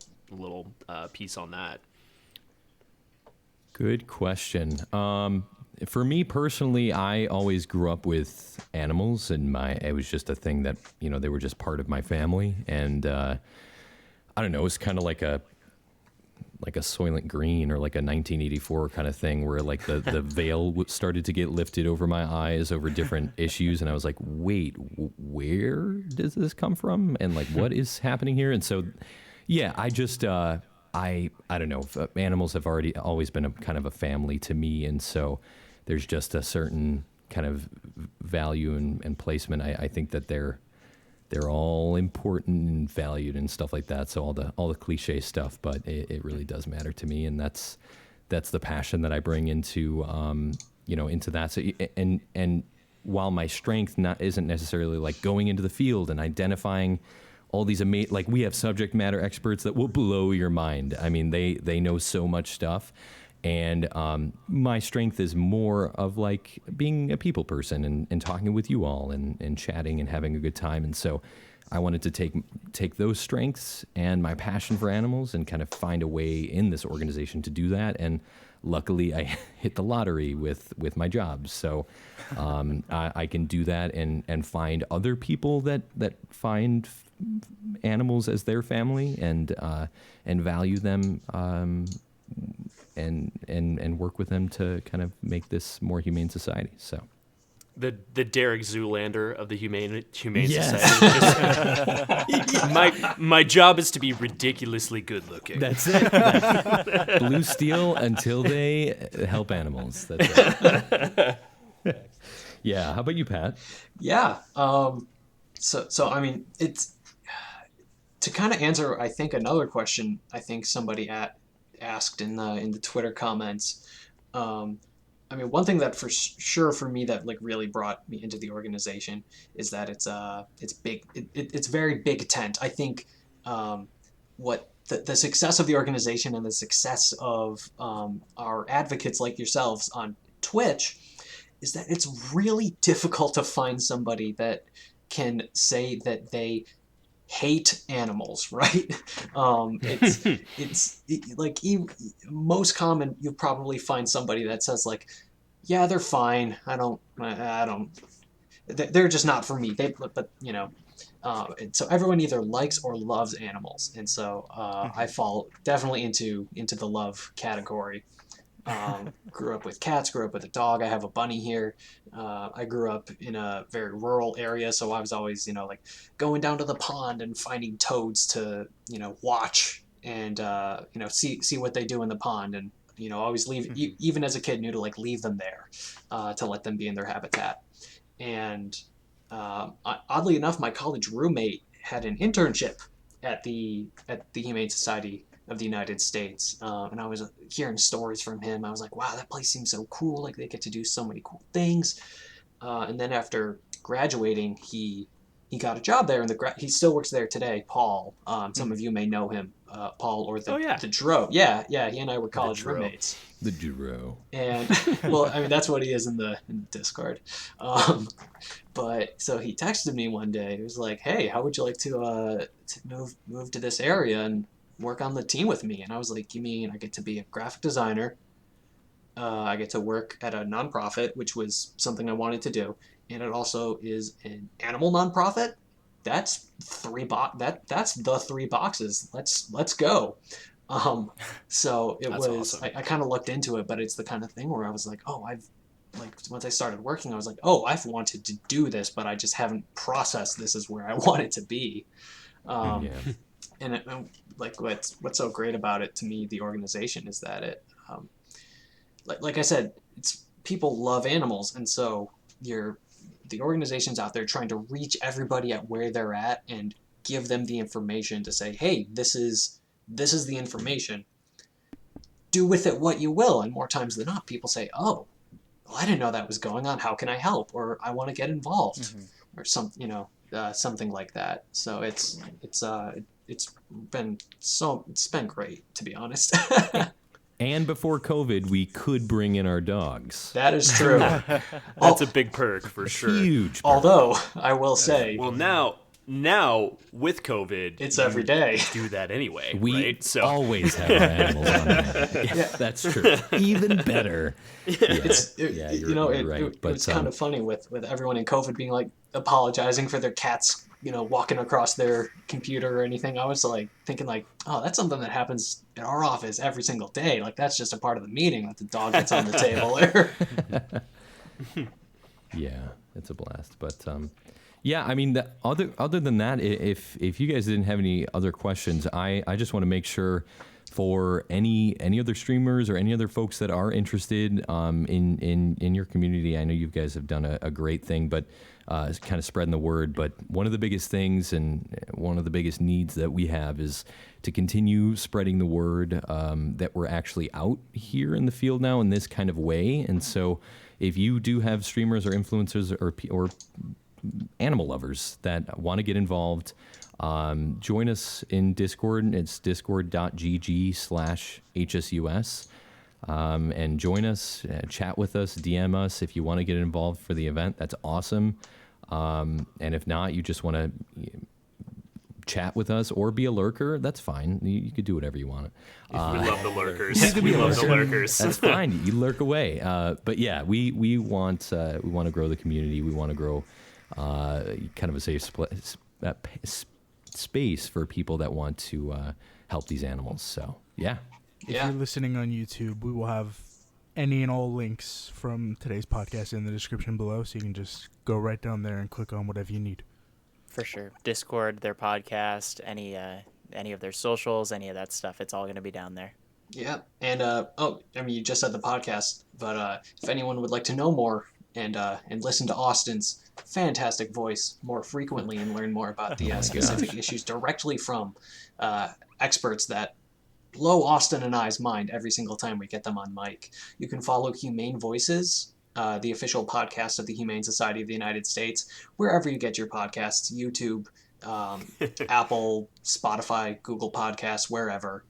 piece on that. Good question. For me personally, I always grew up with animals, and it was just a thing that, they were just part of my family. And I don't know, it's kind of like a Soylent Green or like a 1984 kind of thing where like the veil started to get lifted over my eyes over different issues. And I was like, wait, where does this come from? And like, what is happening here? And so, yeah, I just, I don't know, animals have always been a kind of a family to me. And so there's just a certain kind of value and placement. I think that they're all important and valued and stuff like that. So all the cliche stuff, but it really does matter to me, and that's the passion that I bring into into that. So and while my strength isn't necessarily like going into the field and identifying all these like we have subject matter experts that will blow your mind. I mean, they know so much stuff. And my strength is more of like being a people person and talking with you all and chatting and having a good time. And so I wanted to take those strengths and my passion for animals and kind of find a way in this organization to do that. And luckily I hit the lottery with my job. So I can do that and find other people that find animals as their family and value them and work with them to kind of make this more humane society. So the Derek Zoolander of the Humane yes. Society. My job is to be ridiculously good looking. That's it. Blue steel until they help animals. That's it. Yeah. How about you, Pat? Yeah. So I mean, it's to kind of answer, I think, another question I think somebody asked in the Twitter comments. I mean, one thing that for sure for me that like really brought me into the organization is that it's big. It's very big tent. I think what the success of the organization and the success of our advocates like yourselves on Twitch is that it's really difficult to find somebody that can say that they hate animals, right? Most common, you'll probably find somebody that says like, yeah, they're fine. I don't, they're just not for me. And so everyone either likes or loves animals. And so I fall definitely into the love category. Grew up with cats, grew up with a dog. I have a bunny here. I grew up in a very rural area, so I was always, like going down to the pond and finding toads to, watch and, see what they do in the pond. And, always leave, even as a kid, knew to like leave them there to let them be in their habitat. And oddly enough, my college roommate had an internship at the Humane Society of the United States, and I was hearing stories from him. I was like, wow, that place seems so cool. Like they get to do so many cool things. And then after graduating, he got a job there, and he still works there today. Paul, some of you may know him, Paul or the Dro. Yeah, he and I were college roommates. The Dro. And well, I mean that's what he is in the Discord. But so he texted me one day. He was like, hey, how would you like to move to this area and work on the team with me? And I was like, you mean I get to be a graphic designer, I get to work at a nonprofit, which was something I wanted to do, and it also is an animal nonprofit? That's that's the 3 boxes. Let's go. So it was awesome. I kind of looked into it, but it's the kind of thing where I was like, oh, once I started working, I was like, oh, I've wanted to do this, but I just haven't processed this as where I want it to be. Yeah. And like what's so great about it to me, the organization, is that it, like I said, it's people love animals, and so the organization's out there trying to reach everybody at where they're at and give them the information to say, hey, this is the information. Do with it what you will. And more times than not, people say, oh, well, I didn't know that was going on. How can I help? Or I want to get involved, or something like that. So it's been great, to be honest. And before COVID, we could bring in our dogs. That is true. That's a big perk for sure. Huge. Although I will say, Well, now with COVID, it's every day. Do that anyway, We right? So always have our animals on hand. Yeah, that's true. Even better. Yeah, you're right. It was kind of funny with everyone in COVID being like apologizing for their cats, walking across their computer or anything. I was like thinking like, oh, that's something that happens in our office every single day. Like that's just a part of the meeting that the dog gets on the table. Yeah, it's a blast. But yeah, I mean, other than that, if you guys didn't have any other questions, I just want to make sure for any other streamers or any other folks that are interested in your community. I know you guys have done a great thing, but it's kind of spreading the word. But one of the biggest things and one of the biggest needs that we have is to continue spreading the word that we're actually out here in the field now in this kind of way. And so if you do have streamers or influencers or animal lovers that want to get involved, join us in Discord. It's discord.gg/HSUS. And join us, chat with us, DM us if you want to get involved for the event. That's awesome. And if not, you just want to chat with us or be a lurker, that's fine. You could do whatever you want. We love the lurkers. We love the lurkers. That's fine. You lurk away. But yeah, we want to grow the community. We want to grow kind of a safe space for people that want to help these animals. So yeah. If you're listening on YouTube, we will have any and all links from today's podcast in the description below, so you can just go right down there and click on whatever you need. For sure. Discord, their podcast, any of their socials, any of that stuff, it's all going to be down there. Yeah. And you just said the podcast, but if anyone would like to know more and listen to Austin's fantastic voice more frequently and learn more about the specific issues directly from experts that blow Austin and I's mind every single time we get them on mic, you can follow Humane Voices, the official podcast of the Humane Society of the United States, wherever you get your podcasts, YouTube, Apple, Spotify, Google Podcasts, wherever.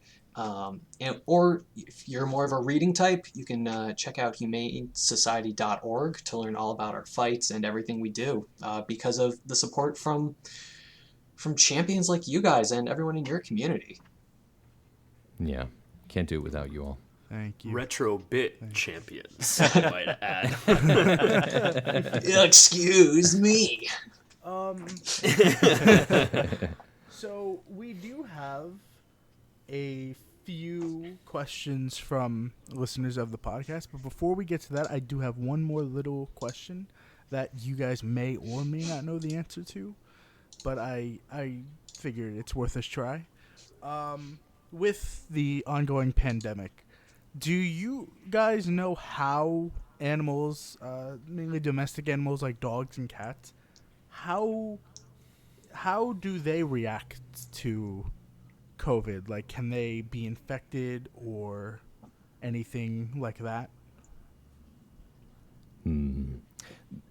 Or if you're more of a reading type, you can check out humanesociety.org to learn all about our fights and everything we do, because of the support from champions like you guys and everyone in your community. Yeah, can't do it without you all. Thank you. Retro bit champions, I might add. Excuse me. So we do have a few questions from listeners of the podcast, but before we get to that, I do have one more little question that you guys may or may not know the answer to, but I figured it's worth a try. With the ongoing pandemic, do you guys know how animals, mainly domestic animals like dogs and cats, how do they react to COVID? Like, can they be infected or anything like that?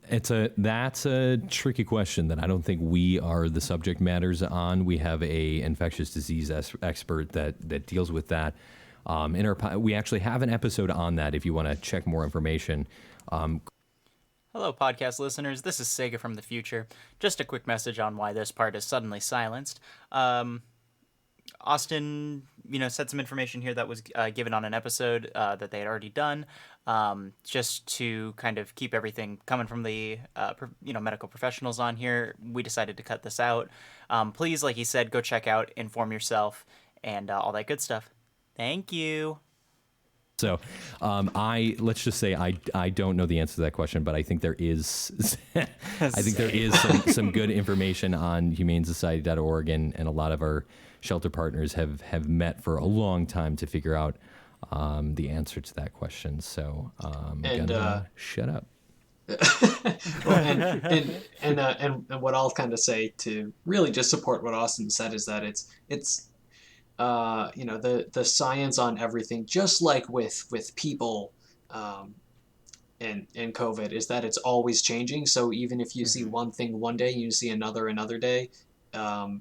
That's a tricky question that I don't think we are the subject matters on. We have a infectious disease expert that deals with that. We actually have an episode on that if you want to check more information. Hello, podcast listeners. This is Sega from the future. Just a quick message on why this part is suddenly silenced. Austin, said some information here that was given on an episode that they had already done, just to kind of keep everything coming from the medical professionals on here. We decided to cut this out. Please, like he said, go check out, inform yourself, and all that good stuff. Thank you. So, let's just say I don't know the answer to that question, but I think there is some good information on humanesociety.org, and a lot of our shelter partners have met for a long time to figure out the answer to that question. So I'm gonna shut up. Well, and what I'll kind of say to really just support what Austin said is that it's the science on everything, just like with people, and COVID, is that it's always changing. So even if you see one thing one day, you see another day, who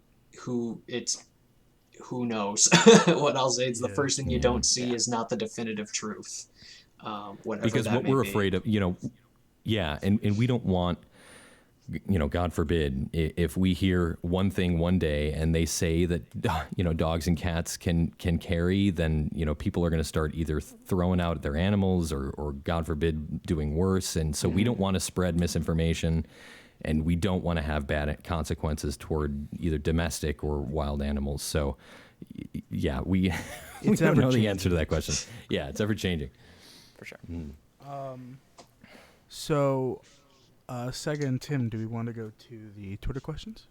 knows? What I'll say is the first thing you don't see is not the definitive truth. Whatever because that what may we're be. afraid of, and we don't want, God forbid, if we hear one thing one day and they say that, dogs and cats can carry, then, people are going to start either throwing out their animals or God forbid, doing worse. And so we don't want to spread misinformation, and we don't want to have bad consequences toward either domestic or wild animals. So, yeah, we don't know the answer to that question. Yeah, it's ever changing. For sure. So, Sega and Tim, do we want to go to the Twitter questions?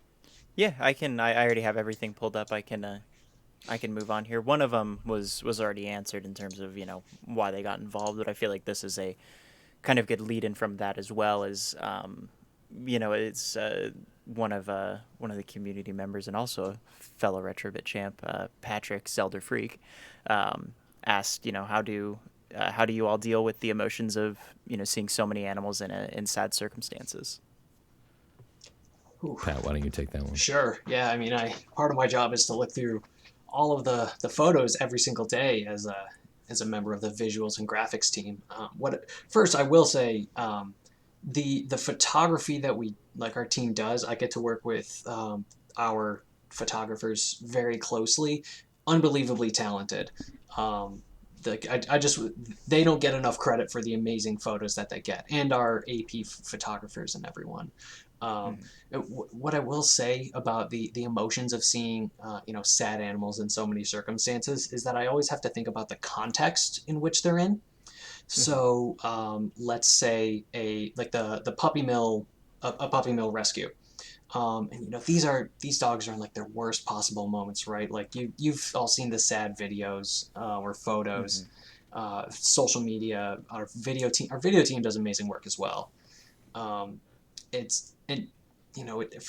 Yeah, I can. I already have everything pulled up. I can move on here. One of them was already answered in terms of why they got involved, but I feel like this is a kind of good lead in from that as well as it's one of the community members and also a fellow Retrobit champ, Patrick Zelder Freak, asked how do you all deal with the emotions of seeing so many animals in sad circumstances? Pat, why don't you take that one? Sure. Yeah. I mean, part of my job is to look through all of the photos every single day as a member of the visuals and graphics team. First I will say, the photography that our team does, I get to work with our photographers very closely, unbelievably talented. They don't get enough credit for the amazing photos that they get, and our AP photographers and everyone. What I will say about the emotions of seeing sad animals in so many circumstances is that I always have to think about the context in which they're in. So let's say the puppy mill, a puppy mill rescue. And these dogs are in like their worst possible moments, right? Like you've all seen the sad videos or photos, social media. Our video team does amazing work as well. For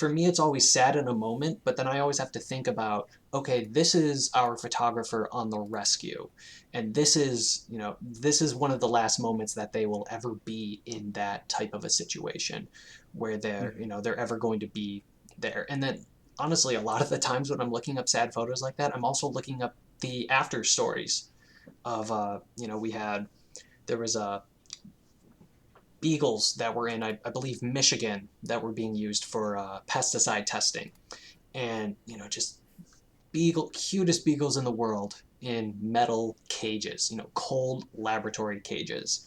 me, it's always sad in a moment, but then I always have to think about, okay, this is our photographer on the rescue, and this is one of the last moments that they will ever be in that type of a situation where they're ever going to be there. And then honestly, a lot of the times when I'm looking up sad photos like that, I'm also looking up the after stories of there was beagles that were in, I believe, Michigan, that were being used for pesticide testing. And, just cutest beagles in the world in metal cages, cold laboratory cages.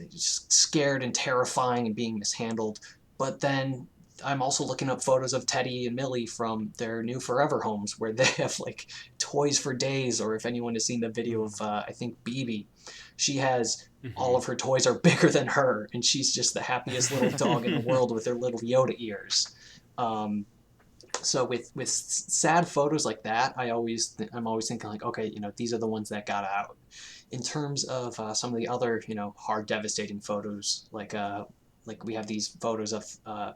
Just scared and terrifying and being mishandled. But then I'm also looking up photos of Teddy and Millie from their new forever homes where they have like toys for days. Or if anyone has seen the video of, I think, BB, she has all of her toys are bigger than her, and she's just the happiest little dog in the world with her little Yoda ears. So with sad photos like that, I'm always thinking like, okay, these are the ones that got out. In terms of some of the other, hard, devastating photos, like we have these photos of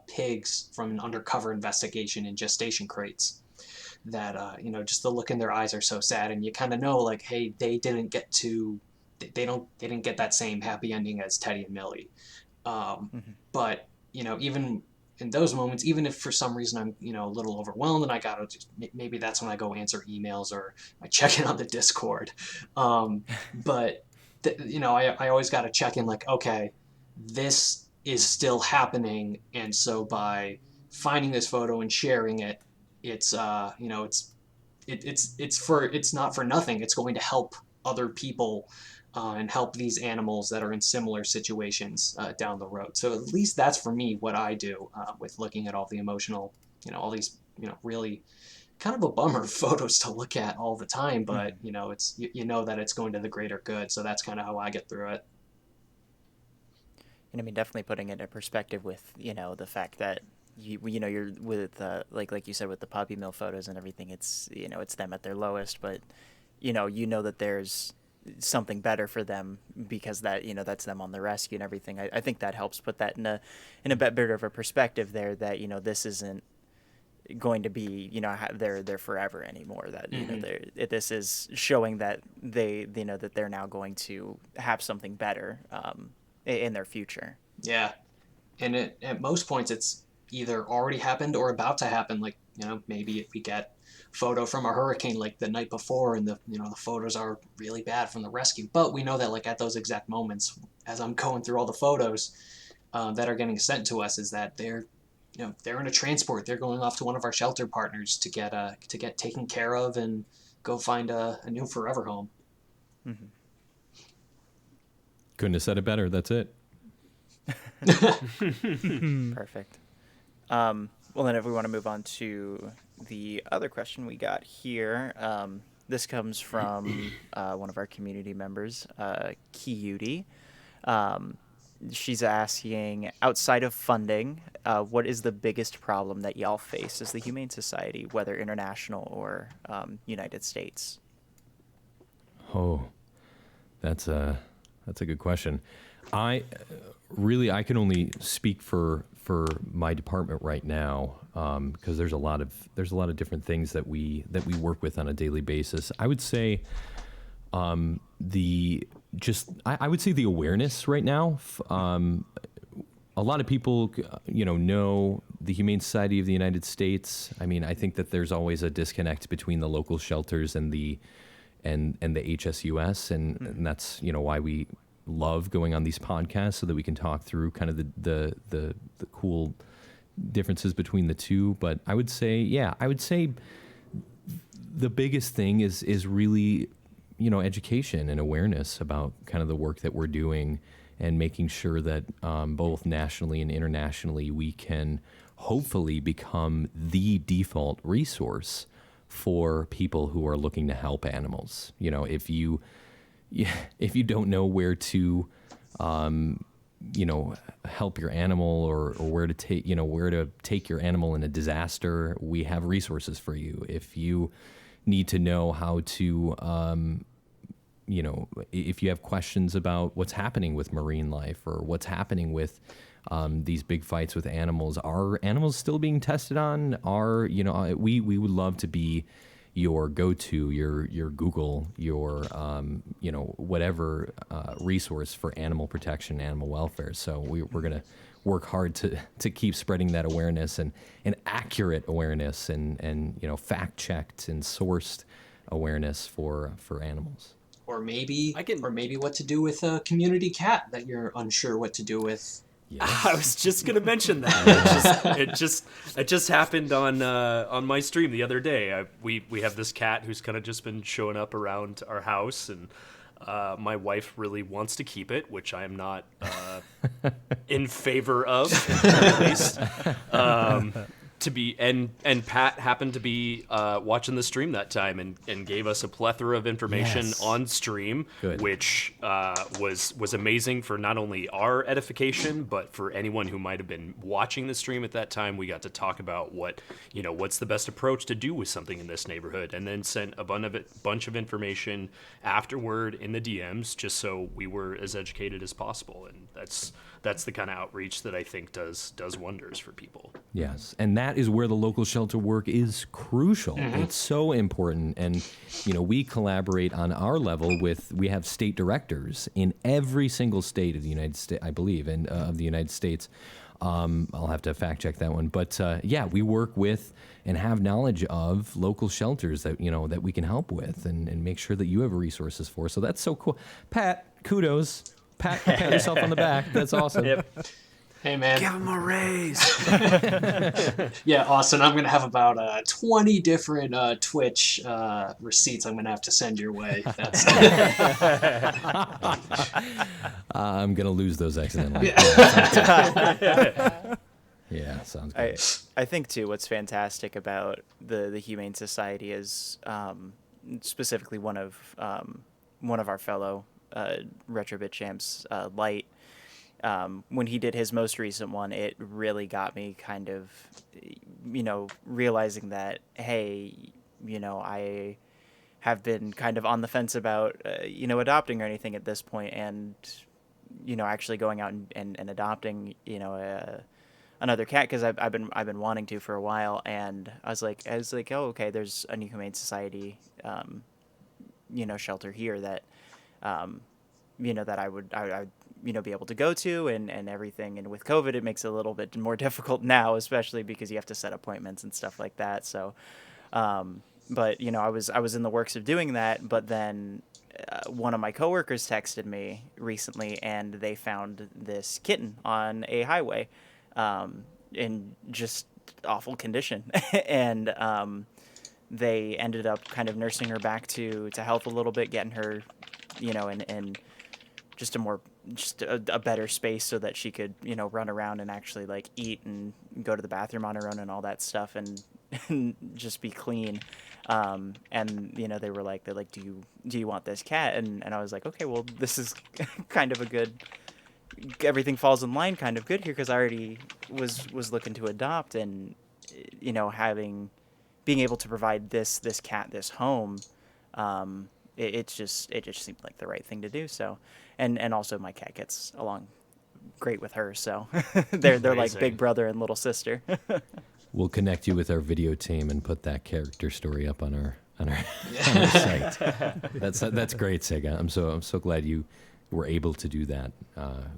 pigs from an undercover investigation in gestation crates that, just the look in their eyes are so sad, and you kind of know like, hey, they didn't get that same happy ending as Teddy and Millie. But, even in those moments, even if for some reason I'm, a little overwhelmed and I gotta maybe that's when I go answer emails or I check in on the Discord. But, I always got to check in like, okay, this is still happening. And so by finding this photo and sharing it, it's not for nothing. It's going to help other people and help these animals that are in similar situations down the road. So at least that's for me what I do with looking at all the emotional, all these really kind of a bummer photos to look at all the time, but it's you know that it's going to the greater good, so that's kind of how I get through it. And I mean, definitely putting it in perspective with, the fact that you're with, like you said, with the puppy mill photos and everything, it's, it's them at their lowest, but, that there's something better for them because that, that's them on the rescue and everything. I think that helps put that in a bit better of a perspective there, that, this isn't going to be, they're forever anymore, that, this is showing that that they're now going to have something better, in their future. Yeah. And at most points, it's either already happened or about to happen. Like, maybe if we get photo from a hurricane like the night before, and the photos are really bad from the rescue. But we know that like at those exact moments, as I'm going through all the photos that are getting sent to us, is that they're in a transport. They're going off to one of our shelter partners to get taken care of and go find a new forever home. Mm-hmm. Couldn't have said it better. That's it. Perfect. Well, then if we want to move on to the other question we got here, this comes from one of our community members, Kiyuti. She's asking, outside of funding, what is the biggest problem that y'all face as the Humane Society, whether international or United States? Oh, that's a good question. I can only speak for my department right now, because there's a lot of different things that we work with on a daily basis. I would say I would say the awareness right now. A lot of people know the Humane Society of the United States. I mean, I think that there's always a disconnect between the local shelters and the HSUS, and that's why we love going on these podcasts, so that we can talk through kind of the cool differences between the two. But I would say the biggest thing is really education and awareness about kind of the work that we're doing, and making sure that both nationally and internationally we can hopefully become the default resource for people who are looking to help animals. If you don't know where to, help your animal, or where to take your animal in a disaster, we have resources for you. If you need to know how to, if you have questions about what's happening with marine life, or what's happening with these big fights with animals, are animals still being tested on? We would love to be your go-to, your Google, your whatever resource for animal protection, animal welfare. So we're going to work hard to keep spreading that awareness, and accurate awareness, and fact-checked and sourced awareness for animals. Or maybe what to do with a community cat that you're unsure what to do with. Yes. I was just gonna mention that. It just happened on my stream the other day. We have this cat who's kind of just been showing up around our house, and my wife really wants to keep it, which I am not in favor of, at least. And Pat happened to be watching the stream that time, and gave us a plethora of information on stream. Good. Which was amazing for not only our edification, but for anyone who might have been watching the stream at that time. We got to talk about what's the best approach to do with something in this neighborhood, and then sent a bunch of information afterward in the DMs, just so we were as educated as possible. And that's the kind of outreach that I think does wonders for people. Yes, and that is where the local shelter work is crucial. Mm-hmm. It's so important, and we collaborate on our level we have state directors in every single state of the United States, I believe, and of the United States. I'll have to fact check that one, but we work with and have knowledge of local shelters that that we can help with, and make sure that you have resources for. So that's so cool, Pat. Kudos. Pat yourself on the back. That's awesome. Yep. Hey, man. Give him a raise. Yeah, Austin, I'm going to have about 20 different Twitch receipts I'm going to have to send your way. That's I'm going to lose those accidentally. Yeah, sounds good. I think too what's fantastic about the Humane Society is specifically one of our fellow Retrobit champs, Light. When he did his most recent one, it really got me kind of, realizing that, hey, I have been kind of on the fence about, adopting or anything at this point, and, actually going out and adopting, another cat, because I've been wanting to for a while, and I was like, oh, okay, there's a new Humane Society, shelter here that, that I would be able to go to and everything. And with COVID, it makes it a little bit more difficult now, especially because you have to set appointments and stuff like that. So, but I was in the works of doing that, but then one of my coworkers texted me recently, and they found this kitten on a highway, in just awful condition, and they ended up kind of nursing her back to health a little bit, getting her, in just a better space so that she could, run around and actually like eat and go to the bathroom on her own and all that stuff, and just be clean. And they were like, do you want this cat? And I was like, okay, well, this is kind of a good, everything falls in line kind of good here, because I already was looking to adopt, and being able to provide this cat this home, it just seemed like the right thing to do. So, and also my cat gets along great with her, so they're like big brother and little sister. We'll connect you with our video team and put that character story up on our site. That's great, Sega. I'm so glad you were able to do that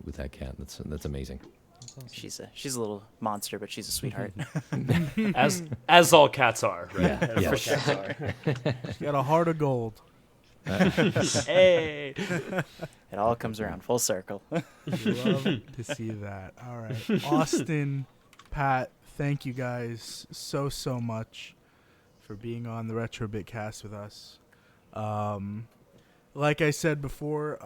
with that cat. That's amazing. Awesome. She's a little monster, but she's a sweetheart. As all cats are, right? Yeah. For sure. She's got a heart of gold. Hey, it all comes around full circle. Love to see that. All right, Austin, Pat, thank you guys so much for being on the Retrobit cast with us. Like I said before,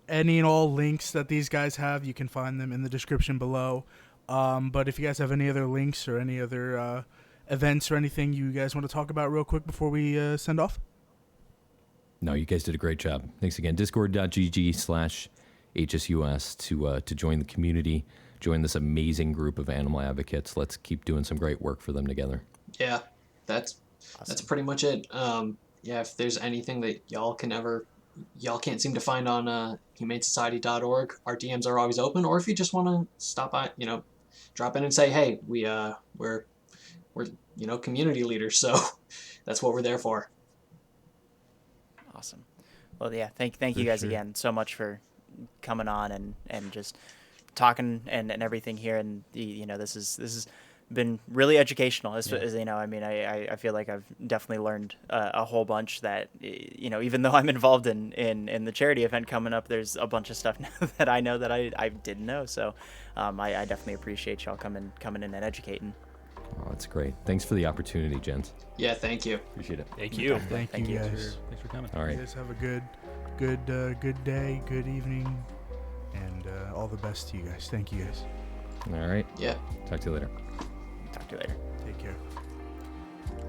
any and all links that these guys have, you can find them in the description below. But if you guys have any other links or any other events or anything you guys want to talk about real quick before we send off? No, you guys did a great job. Thanks again. Discord.gg/HSUS to join the community, join this amazing group of animal advocates. Let's keep doing some great work for them together. Yeah, that's pretty much it. If there's anything that y'all can't seem to find on humanesociety.org, our DMs are always open. Or if you just want to stop by, drop in and say, hey, we're community leaders, so that's what we're there for. Awesome. Well, yeah, thank you guys again so much for coming on and just talking and everything here. And this is been really educational. As I feel like I've definitely learned a whole bunch that, even though I'm involved in the charity event coming up, there's a bunch of stuff now that I know that I didn't know. So I definitely appreciate y'all coming in and educating. Oh, that's great. Thanks for the opportunity, gents. Yeah, thank you. Appreciate it. Thank you. Thank you guys. Thanks for coming. All right. You guys have a good day, good evening, and all the best to you guys. Thank you guys. All right. Yeah. Talk to you later. Talk to you later. Take care.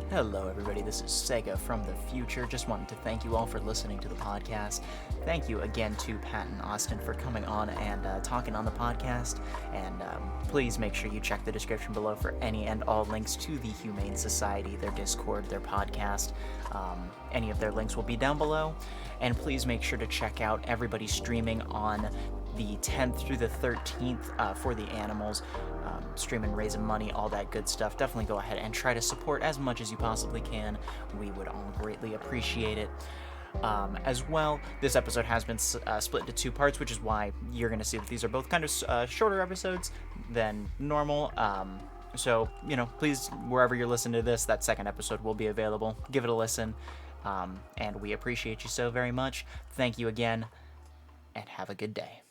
Hello, everybody. This is Sega from the future. Just wanted to thank you all for listening to the podcast. Thank you again to Pat and Austin for coming on and talking on the podcast. And please make sure you check the description below for any and all links to the Humane Society, their Discord, their podcast. Any of their links will be down below. And please make sure to check out everybody streaming on the 10th through the 13th for the animals. Streaming, raising money, all that good stuff. Definitely go ahead and try to support as much as you possibly can. We would all greatly appreciate it. As well, this episode has been split into 2 parts, which is why you're going to see that these are both kind of shorter episodes than normal. So, please, wherever you're listening to this, that second episode will be available. Give it a listen. And we appreciate you so very much. Thank you again, and have a good day.